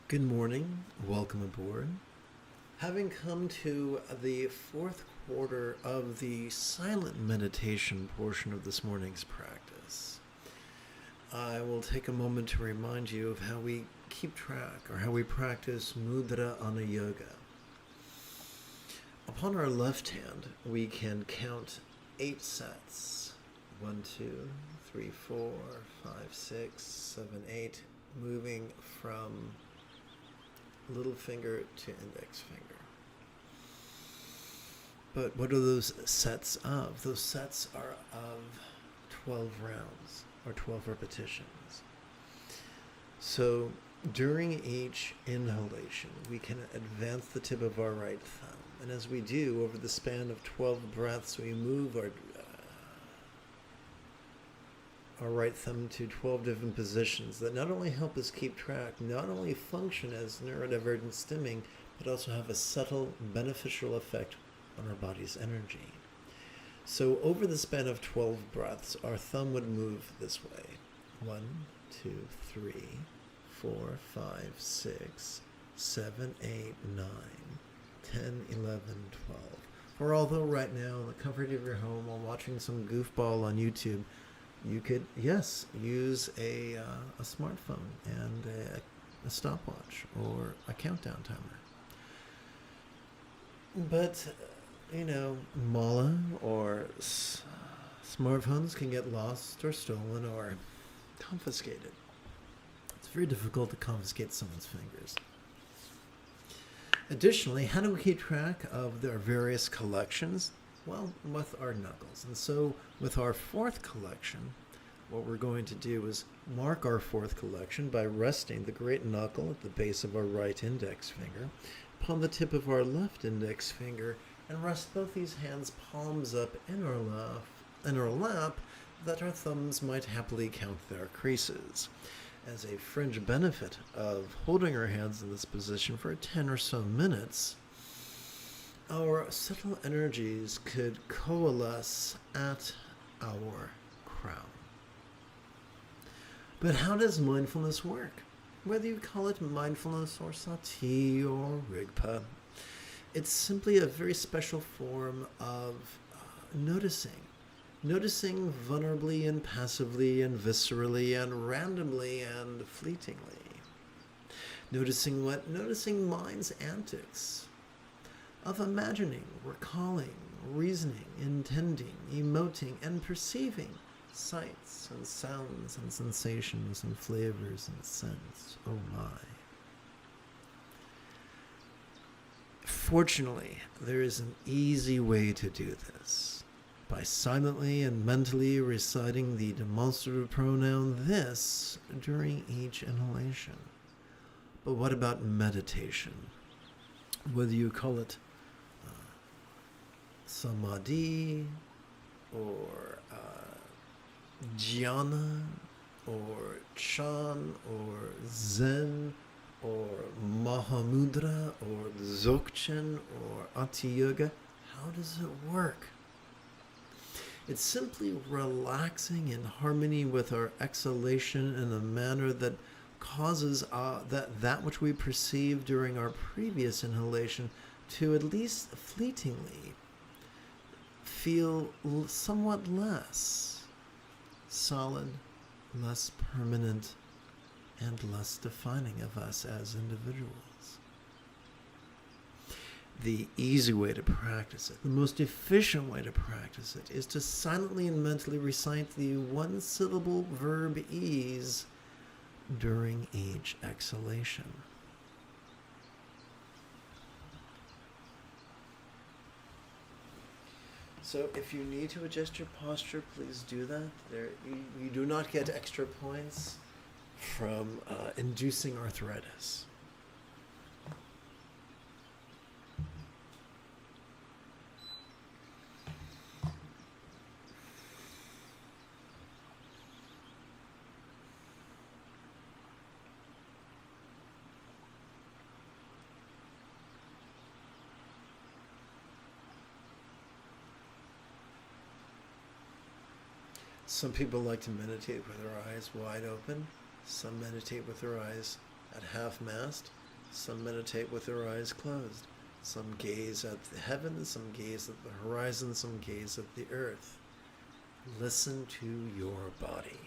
Speaker 1: Good morning, welcome aboard. Having come to the fourth quarter of the silent meditation portion of this morning's practice, I will take a moment to remind you of how we keep track or how we practice Mudra Ana Yoga. Upon our left hand, we can count 8 sets. 1, 2, 3, 4, 5, 6, 7, 8, moving from little finger to index finger. But what are those sets of? Those sets are of 12 rounds or 12 repetitions. So during each inhalation, we can advance the tip of our right thumb. And as we do, over the span of 12 breaths, we move our right thumb to 12 different positions that not only help us keep track, not only function as neurodivergent stimming, but also have a subtle beneficial effect on our body's energy. So over the span of 12 breaths, our thumb would move this way. 1, 2, 3, 4, 5, 6, 7, 8, 9, 10, 11, 12. Or although right now, in the comfort of your home while watching some goofball on YouTube, you could, yes, use a smartphone and a stopwatch or a countdown timer. But, mala or smartphones can get lost or stolen or confiscated. It's very difficult to confiscate someone's fingers. Additionally, how do we keep track of their various collections? Well, with our knuckles. And so with our fourth collection, what we're going to do is mark our fourth collection by resting the great knuckle at the base of our right index finger upon the tip of our left index finger and rest both these hands palms up in our lap that our thumbs might happily count their creases. As a fringe benefit of holding our hands in this position for 10 or so minutes, our subtle energies could coalesce at our crown. But how does mindfulness work? Whether you call it mindfulness or sati or rigpa, it's simply a very special form of noticing vulnerably and passively and viscerally and randomly and fleetingly. Noticing mind's antics of imagining, recalling, reasoning, intending, emoting, and perceiving sights and sounds and sensations and flavors and scents. Oh my. Fortunately, there is an easy way to do this. By silently and mentally reciting the demonstrative pronoun this during each inhalation. But what about meditation? Whether you call it samadhi or jhana or chan or zen or mahamudra or dzogchen or ati yoga, how does it work? It's simply relaxing in harmony with our exhalation in a manner that causes that which we perceive during our previous inhalation to at least fleetingly feel somewhat less solid, less permanent, and less defining of us as individuals. The easy way to practice it, the most efficient way to practice it, is to silently and mentally recite the one-syllable verb ease during each exhalation. So if you need to adjust your posture, please do that. You do not get extra points from inducing arthritis. Some people like to meditate with their eyes wide open. Some meditate with their eyes At half-mast, some meditate with their eyes closed. Some gaze at the heavens, some gaze at the horizon, some gaze at the earth. Listen to your body.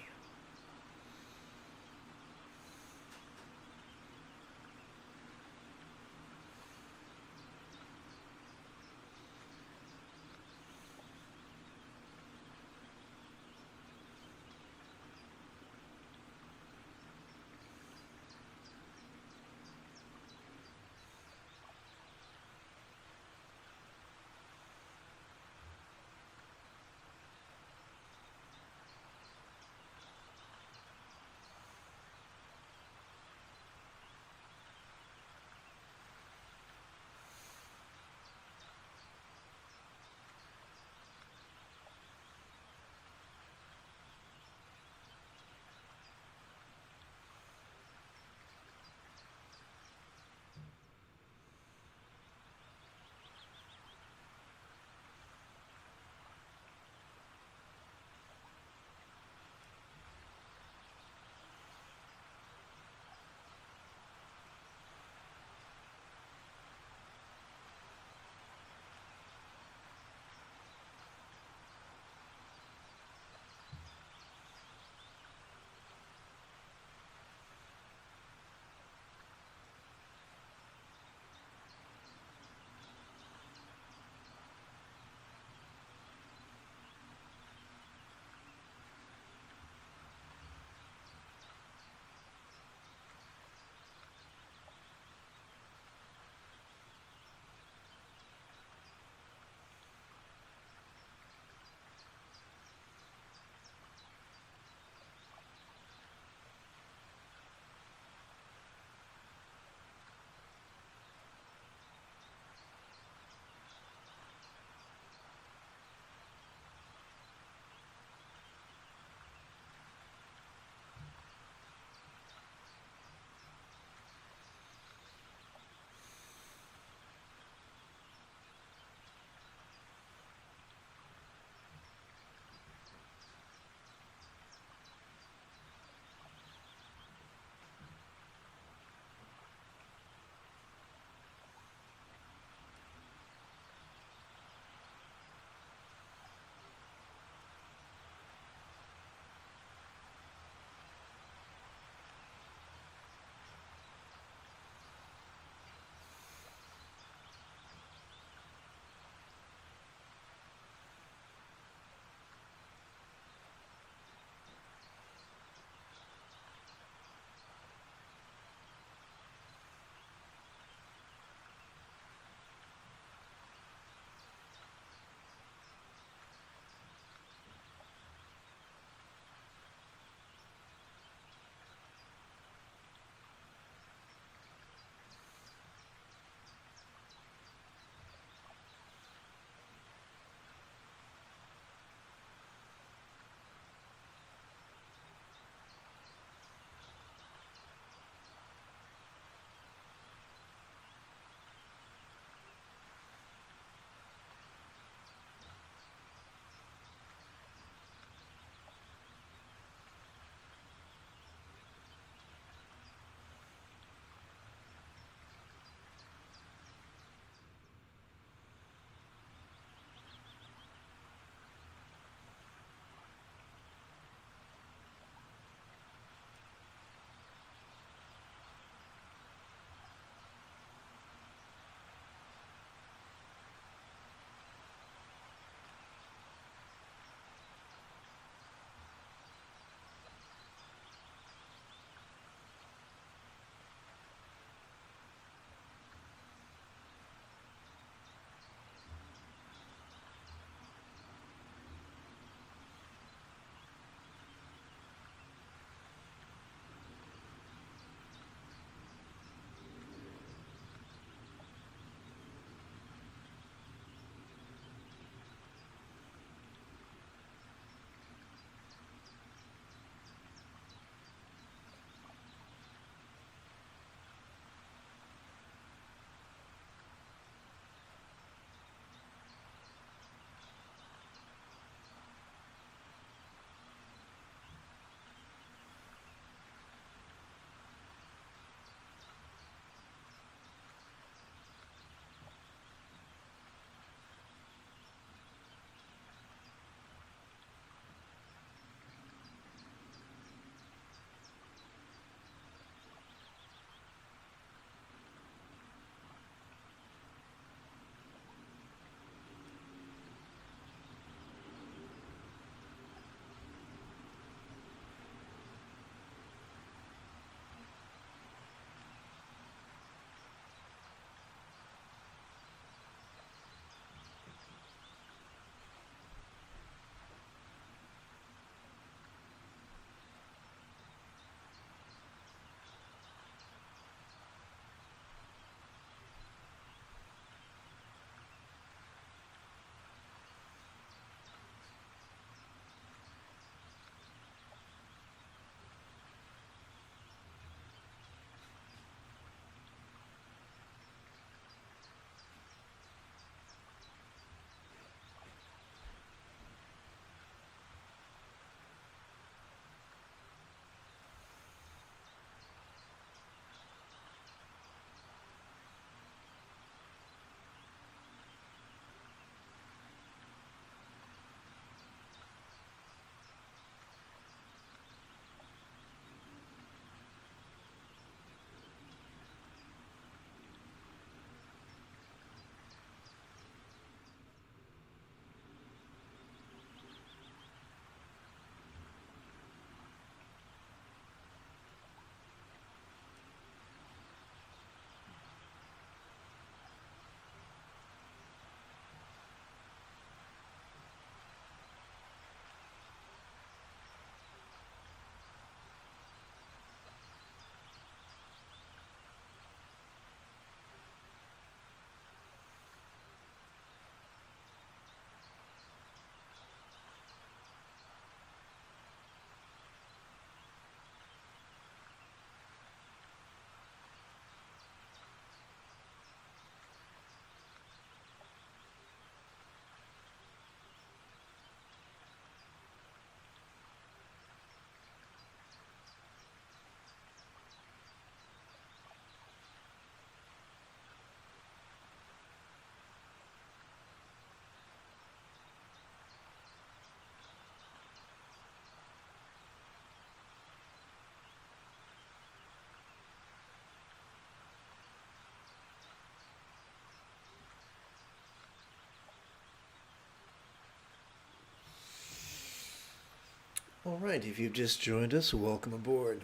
Speaker 1: All right, if you've just joined us, welcome aboard.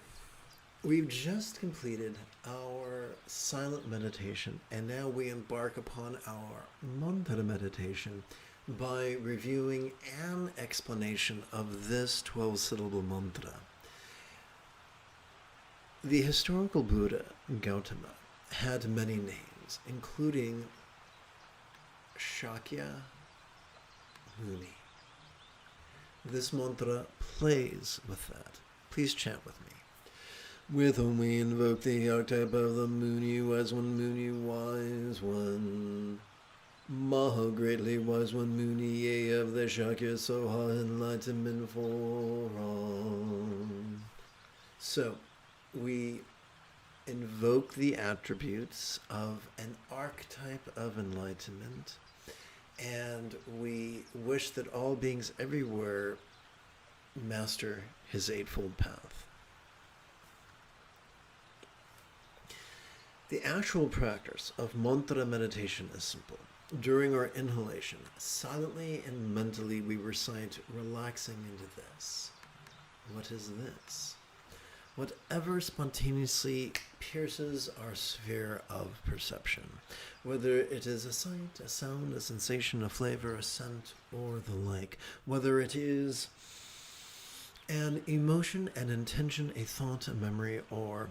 Speaker 1: We've just completed our silent meditation, and now we embark upon our mantra meditation by reviewing an explanation of this 12-syllable mantra. The historical Buddha, Gautama, had many names, including Shakya Muni. This mantra plays with that. Please chant with me. With whom we invoke the archetype of the Muni, wise one, Muni, wise one. Maha, greatly wise one, Muni, yea, of the Shakya, Soha, enlightenment for all. So, we invoke the attributes of an archetype of enlightenment, and we wish that all beings everywhere master his eightfold path. The actual practice of mantra meditation is simple. During our inhalation, silently and mentally we recite, relaxing into this. What is this? Whatever spontaneously pierces our sphere of perception, whether it is a sight, a sound, a sensation, a flavor, a scent, or the like, whether it is an emotion, an intention, a thought, a memory, or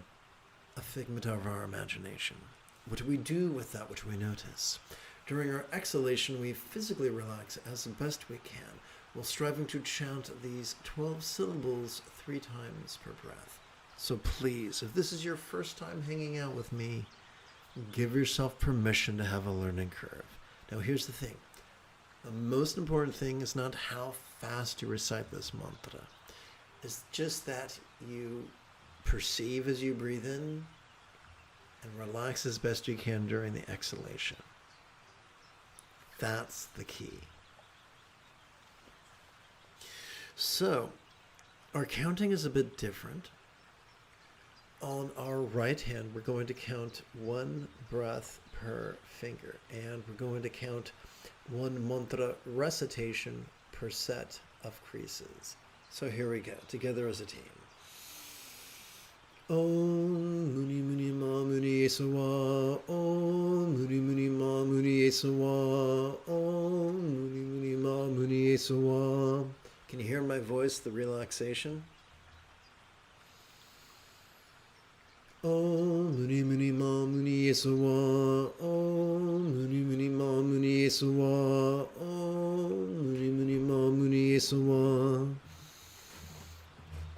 Speaker 1: a figment of our imagination. What do we do with that which we notice? During our exhalation, we physically relax as best we can, while striving to chant these 12 syllables 3 times per breath. So please, if this is your first time hanging out with me, give yourself permission to have a learning curve. Now here's the thing. The most important thing is not how fast you recite this mantra. It's just that you perceive as you breathe in and relax as best you can during the exhalation. That's the key. So, our counting is a bit different. On our right hand, we're going to count 1 breath per finger, and we're going to count 1 mantra recitation per set of creases. So here we go, together as a team. Om Muni Muni Ma Muni Esawa, Om Muni Muni Ma Muni Esawa, Om Muni Muni Ma Muni Esawa. Can you hear in my voice the relaxation? Om Muni Muni Ma Muni Esawa, Om Muni Muni Ma Muni Esawa, Om Muni Muni Ma Muni Esawa.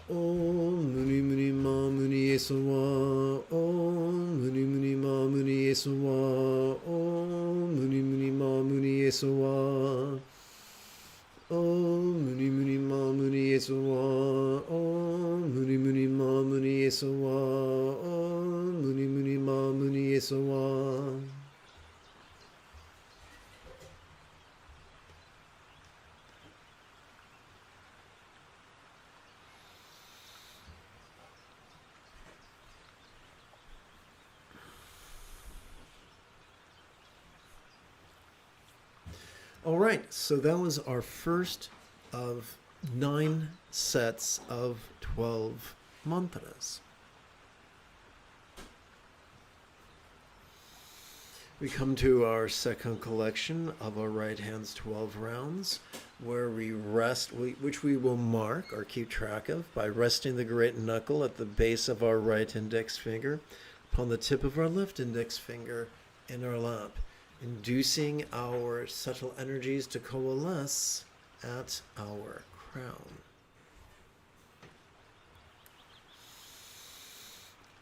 Speaker 1: Om Muni Muni Ma Muni Esawa, Om Muni Muni Ma Muni Esawa, Om Muni Muni Ma Muni Esawa, Om Muni Muni Ma Muni Esawa, Om Muni Muni Ma Muni Esawa, Om Muni Muni Ma Muni Esawa. All right, so that was our first of 9 sets of 12 mantras. We come to our second collection of our right hand's 12 rounds, where we rest, which we will mark or keep track of by resting the great knuckle at the base of our right index finger upon the tip of our left index finger in our lap, inducing our subtle energies to coalesce at our crown.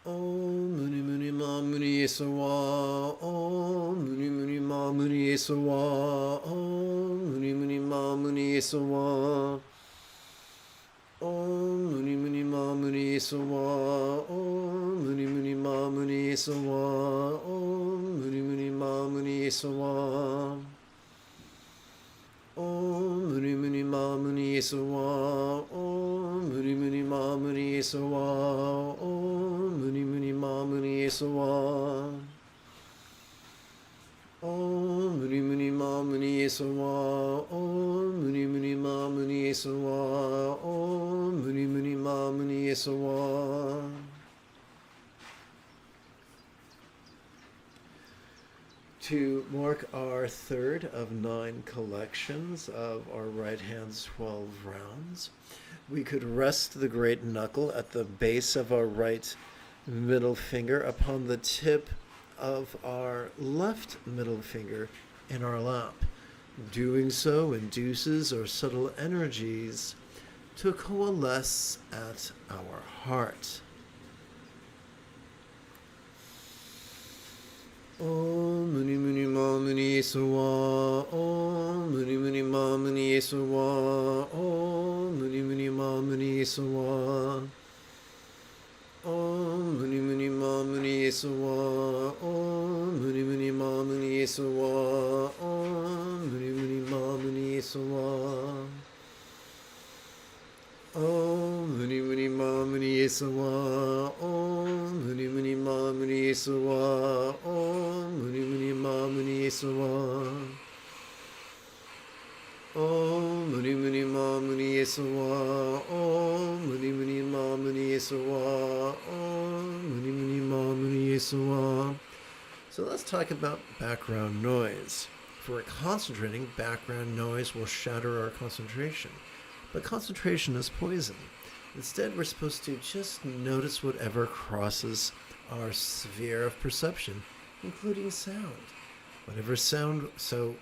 Speaker 1: Om Muni Muni Ma Muni Esawa, Om Muni Muni Ma Muni Esawa, Om Muni Muni Ma Muni Esawa, Om Muni Muni Ma Muni Esawa, Om Muni Muni Ma Muni Esawa, Om Muni Muni Ma Muni Esawa, Om Muni Muni Ma Muni Esawa, Om Muni Muni Ma Muni Esawa, Om Muni Muni Ma Muni Esawa, Om Muni Muni Ma Muni Esawa, Om Muni Muni Ma Muni Esawa, Om muni sawa. To mark our third of 9 collections of our right hand's 12 rounds, we could rest the great knuckle at the base of our right middle finger upon the tip of our left middle finger in our lap. Doing so induces our subtle energies to coalesce at our heart. Om Muni Muni Ma Muni Sawa. Om Muni Muni Ma Muni Sawa. Om Muni Muni Ma Muni Sawa. Om Muni Muni Ma Muni Sawa. Om Muni Muni Ma Muni Sawa. Om Muni Muni Ma Muni Sawa. Om Muni Muni Ma Muni Sawa. Om Muni Muni Ma Muni Sawa. Om Muni Muni Ma Muni Sawa. Om Muni Muni Ma Muni Sawa. Om Muni Muni Ma Muni Sawa. Om Muni Muni Ma Muni Sawa. So let's talk about background noise. If we're concentrating, background noise will shatter our concentration. But concentration is poison. Instead, we're supposed to just notice whatever crosses our sphere of perception, including sound. Whatever sound, so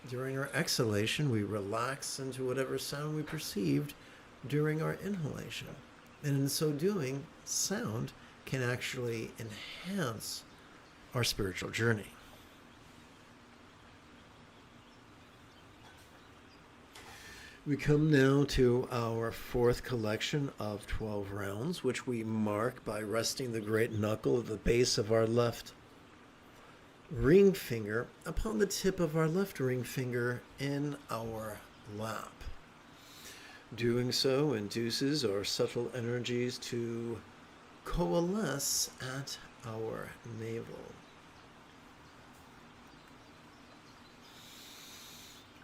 Speaker 1: during our exhalation, we relax into whatever sound we perceived during our inhalation. And in so doing, sound can actually enhance our spiritual journey. We come now to our fourth collection of 12 rounds, which we mark by resting the great knuckle at the base of our left ring finger upon the tip of our left ring finger in our lap. Doing so induces our subtle energies to coalesce at our navel.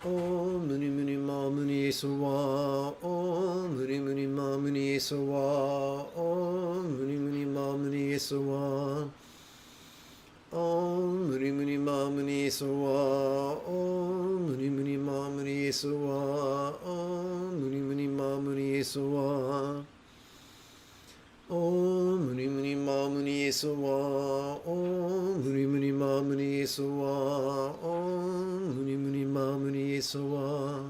Speaker 1: Om Muni Muni Ma Muni Sawa. Om Muni Muni Ma Muni Sawa. Om Muni Muni Ma Muni Sawa. Om Muni Muni Ma Muni Sawa. Om Muni Muni Ma Muni Sawa. Om Muni Muni Ma Muni Sawa. Om Muni Muni Ma Muni Sawa. Om Muni Muni Ma Muni Sawa. Om Muni Muni Ma Muni Sawa.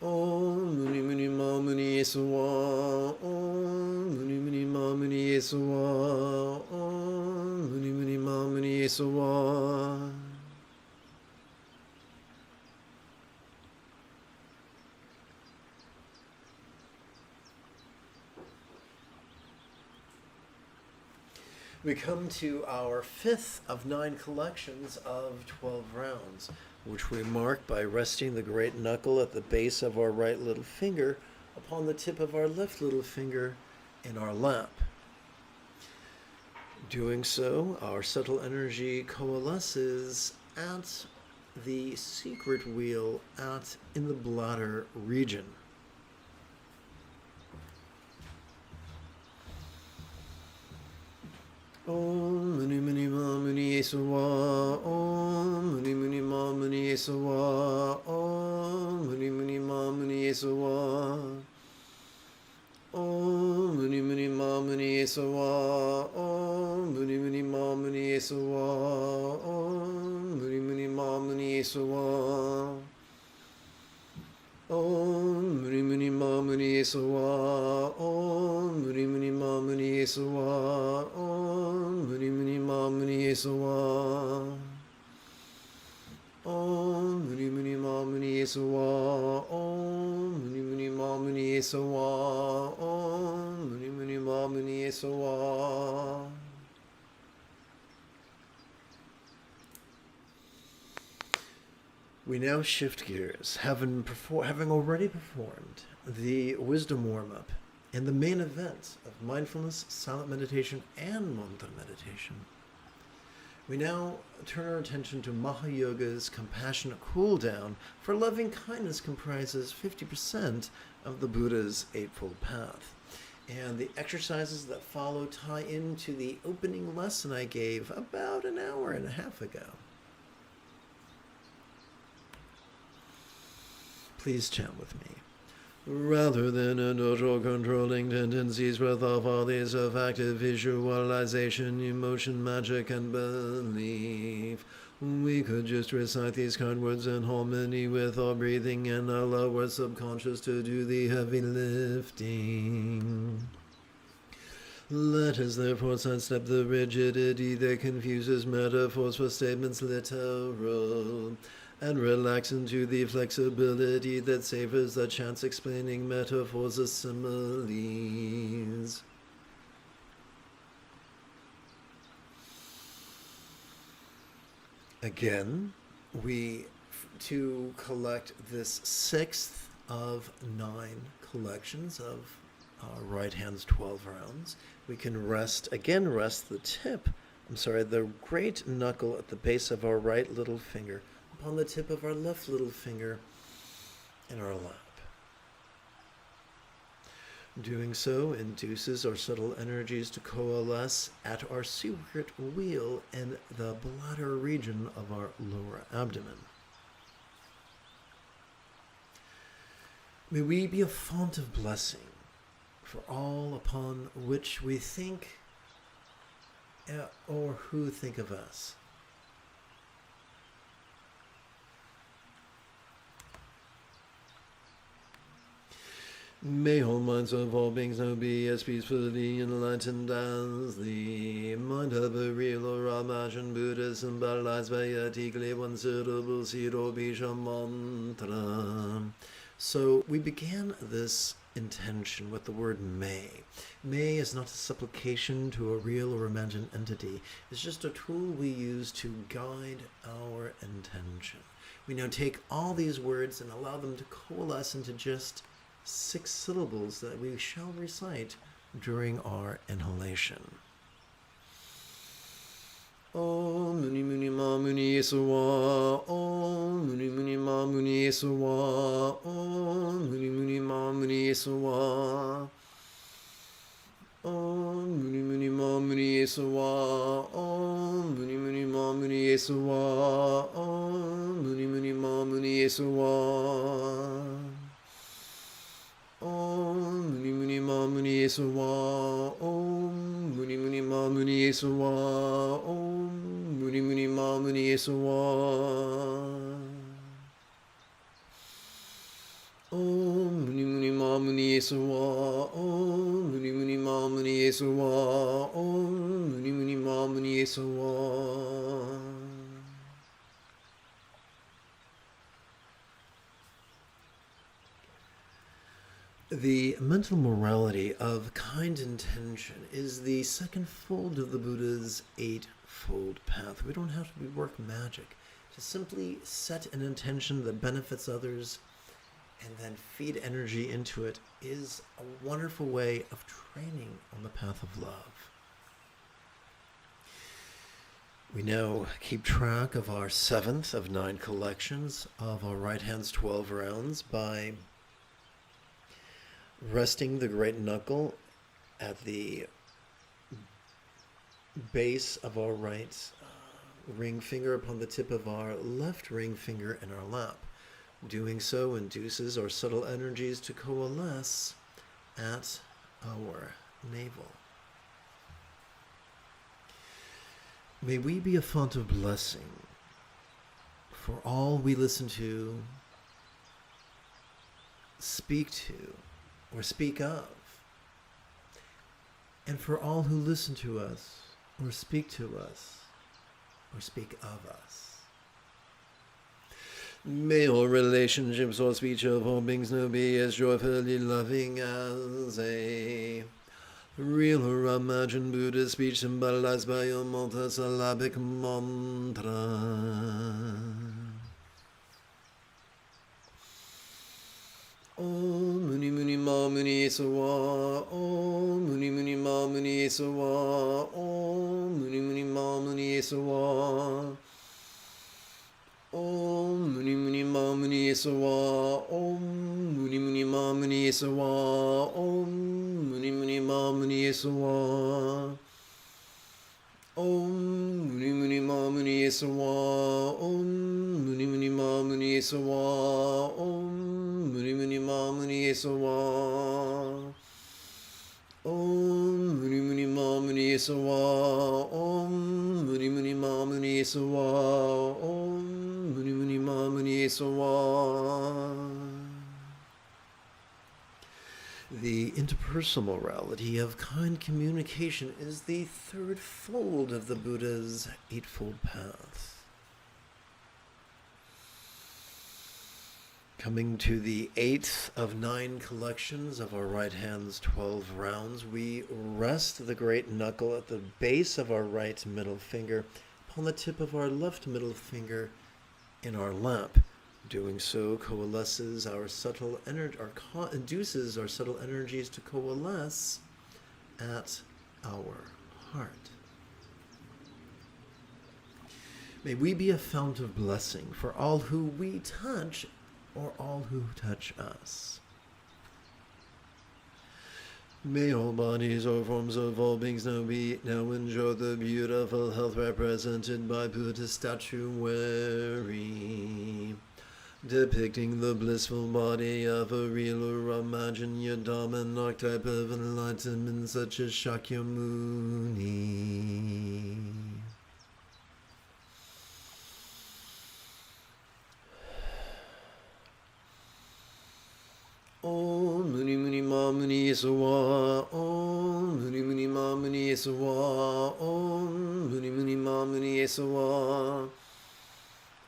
Speaker 1: Om Muni Muni Ma Muni Sawa. Om Muni Muni Ma Muni Sawa. Om Muni Muni Ma Muni Sawa. We come to our fifth of 9 collections of 12 rounds, which we mark by resting the great knuckle at the base of our right little finger upon the tip of our left little finger in our lap. Doing so, our subtle energy coalesces at the secret wheel in the bladder region. Om Muni Muni Ma Muni Sawa. Om Muni Muni Ma Muni Sawa. Om Muni Muni Ma Muni Sawa. Om Muni Muni Ma Muni Sawa. Om Muni Muni Ma Muni Sawa. Om Muni Muni Ma Muni Sawa. Om Muni Muni Ma Muni Sawa. Om Muni Muni Ma Muni Sawa. Om Muni Muni Ma Muni Sawa. Om Muni Muni Ma Muni Sawa. Om Muni Muni Ma Muni Sawa. Om Muni Muni Ma Muni Sawa. We now shift gears, having already performed the wisdom warm-up and the main event of mindfulness, silent meditation, and mantra meditation. We now turn our attention to Mahayoga's compassionate cool down, for loving kindness comprises 50% of the Buddha's Eightfold Path. And the exercises that follow tie into the opening lesson I gave about an hour and a half ago. Please chant with me. Rather than industrial controlling tendencies with all these of active visualization, emotion, magic, and belief, we could just recite these kind words in harmony with our breathing and allow our subconscious to do the heavy lifting. Let us therefore sidestep the rigidity that confuses metaphors for statements literal, and relax into the flexibility that savors the chance explaining metaphors as similes. Again, to collect this 6th of 9 collections of right hand's 12 rounds, we can rest the great knuckle at the base of our right little finger upon the tip of our left little finger in our lap. Doing so induces our subtle energies to coalesce at our secret wheel in the bladder region of our lower abdomen. May we be a font of blessing for all upon which we think or who think of us. May all minds of all beings now be as peacefully enlightened as the mind of a real or imagined Buddha symbolized by a tightly one syllable Siro Bisha mantra. So we began this intention with the word may. May is not a supplication to a real or imagined entity. It's just a tool we use to guide our intention. We now take all these words and allow them to coalesce into just 6 syllables that we shall recite during our inhalation. Om Muni Muni Ma Muni Yesuwa. Om Muni Muni Ma Muni Yesuwa. Om Muni Muni Ma Muni Yesuwa. Om Muni Muni Ma Muni Yesuwa. Om Muni Muni Ma Muni Yesuwa. Om Muni Muni Ma Muni Yesuwa. Om Muni Muni Ma Muni Yesuwa. Om Muni Muni Ma Muni Yesuwa. Om Muni Muni Ma Muni Yesuwa. Om Muni Muni Ma Muni Yesuwa. Om Muni Muni Ma Muni Yesuwa. Om Muni Muni Ma Muni Yesuwa. The mental morality of kind intention is the second fold of the Buddha's Eightfold Path. We don't have to work magic. To simply set an intention that benefits others and then feed energy into it is a wonderful way of training on the path of love. We now keep track of our 7th of 9 collections of our right hand's 12 rounds by resting the great knuckle at the base of our right ring finger upon the tip of our left ring finger in our lap. Doing so induces our subtle energies to coalesce at our navel. May we be a font of blessing for all we listen to, speak to, or speak of, and for all who listen to us, or speak to us, or speak of us. May all relationships or speech of all beings now be as joyfully loving as a real or imagined Buddha speech symbolized by a multisyllabic mantra. Om Muni Muni Ma Muni Sawa. Om Muni Muni Ma Muni Sawa. Om Muni Muni Ma Muni Sawa. Om Muni Muni Ma Muni Sawa. Om Muni Muni Ma Muni Sawa. Om Muni Muni Ma Muni Sawa. Om Muni Muni Ma Muni Sawa. Om Muni Muni Ma Muni Sawa. Om Muni Muni Ma Muni Sawa. Om Muni Muni Ma Muni Sawa. Om Muni Muni Ma Muni Sawa. Om Muni Muni Ma Muni Sawa. The interpersonal morality of kind communication is the third fold of the Buddha's Eightfold Path. Coming to the 8th of 9 collections of our right hand's 12 rounds, we rest the great knuckle at the base of our right middle finger upon the tip of our left middle finger in our lap. Doing so coalesces our subtle energy, induces our subtle energies to coalesce at our heart. May we be a fount of blessing for all who we touch or all who touch us. May all bodies or forms of all beings now enjoy the beautiful health represented by Buddha statuary, depicting the blissful body of a real or imagined Yadaman archetype of enlightenment such as Shakyamuni. Om Muni Muni Ma Muni Sawa. Om Muni Muni Ma Muni Sawa. Om Muni Muni Ma Muni Sawa.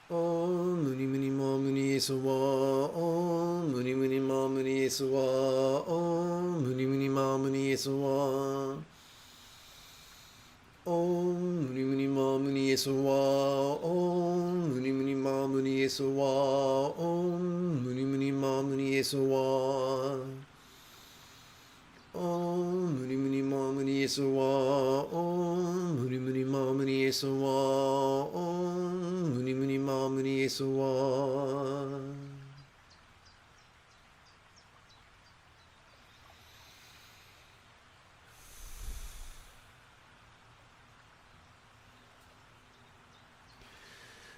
Speaker 1: Om Muni Muni Ma Muni Sawa. Om Muni Muni Ma Muni Sawa. Om Muni Muni Ma Muni Sawa. Om Muni Muni Ma Muni Sawa. Om Muni Muni Ma Muni Sawa. Om Muni Muni Ma Muni Sawa. Om Muni Muni Ma Muni Sawa. Om Muni Muni Ma Muni Sawa. Om Muni Muni Ma Muni Sawa.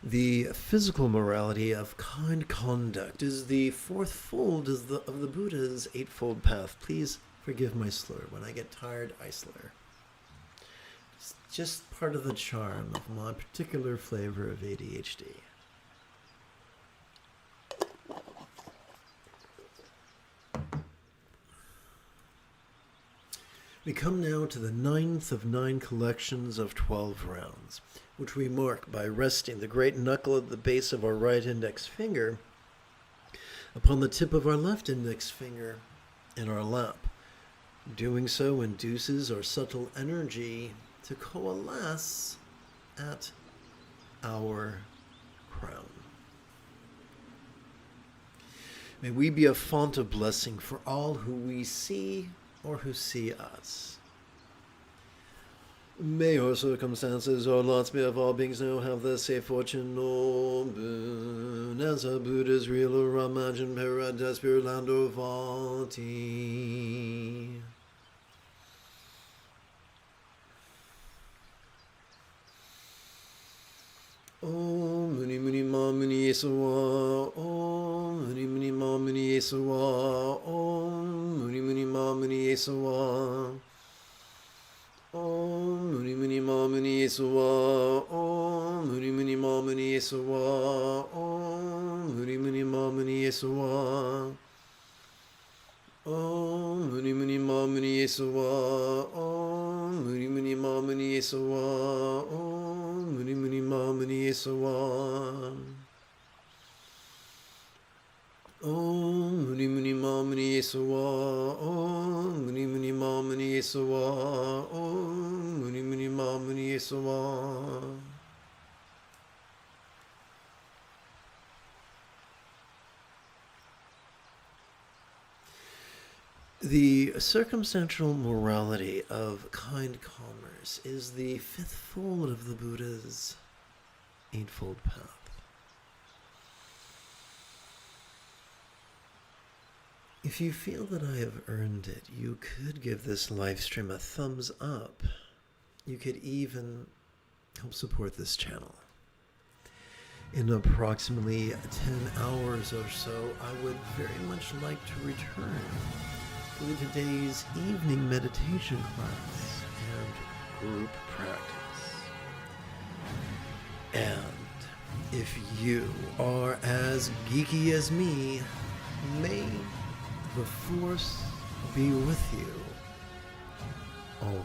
Speaker 1: The physical morality of kind conduct is the fourth fold of the Buddha's Eightfold Path. Please forgive my slur. When I get tired, I slur. It's just part of the charm of my particular flavor of ADHD. We come now to the 9th of 9 collections of 12 rounds, which we mark by resting the great knuckle at the base of our right index finger upon the tip of our left index finger in our lap. Doing so induces our subtle energy to coalesce at our crown. May we be a font of blessing for all who we see or who see us. May our circumstances or lots be of all beings now have the safe fortune or boon as a Buddha's real or imagined paradise, pure land or Vati. Om Muni Muni Ma Muni Sawa. Om Muni Muni Ma Muni Sawa. Om Muni Muni Ma Muni Sawa. Om Muni Muni Ma Muni Sawa. Om Muni Muni Ma Muni Sawa. Om Muni Muni Ma Muni Sawa. Om Muni Muni Ma Muni Sawa. Om Muni Muni Ma Muni Sawa. Om Muni Muni Ma Muni Sawa. Om Muni Muni Ma Muni Sawa. Om Muni Muni Ma Muni Sawa. Om Muni Muni Ma Muni Sawa. The circumstantial morality of kind commerce is the fifth fold of the Buddha's Eightfold Path. If you feel that I have earned it, you could give this live stream a thumbs up. You could even help support this channel. In approximately 10 hours or so, I would very much like to return to today's evening meditation class and group practice. And if you are as geeky as me, may the Force be with you always.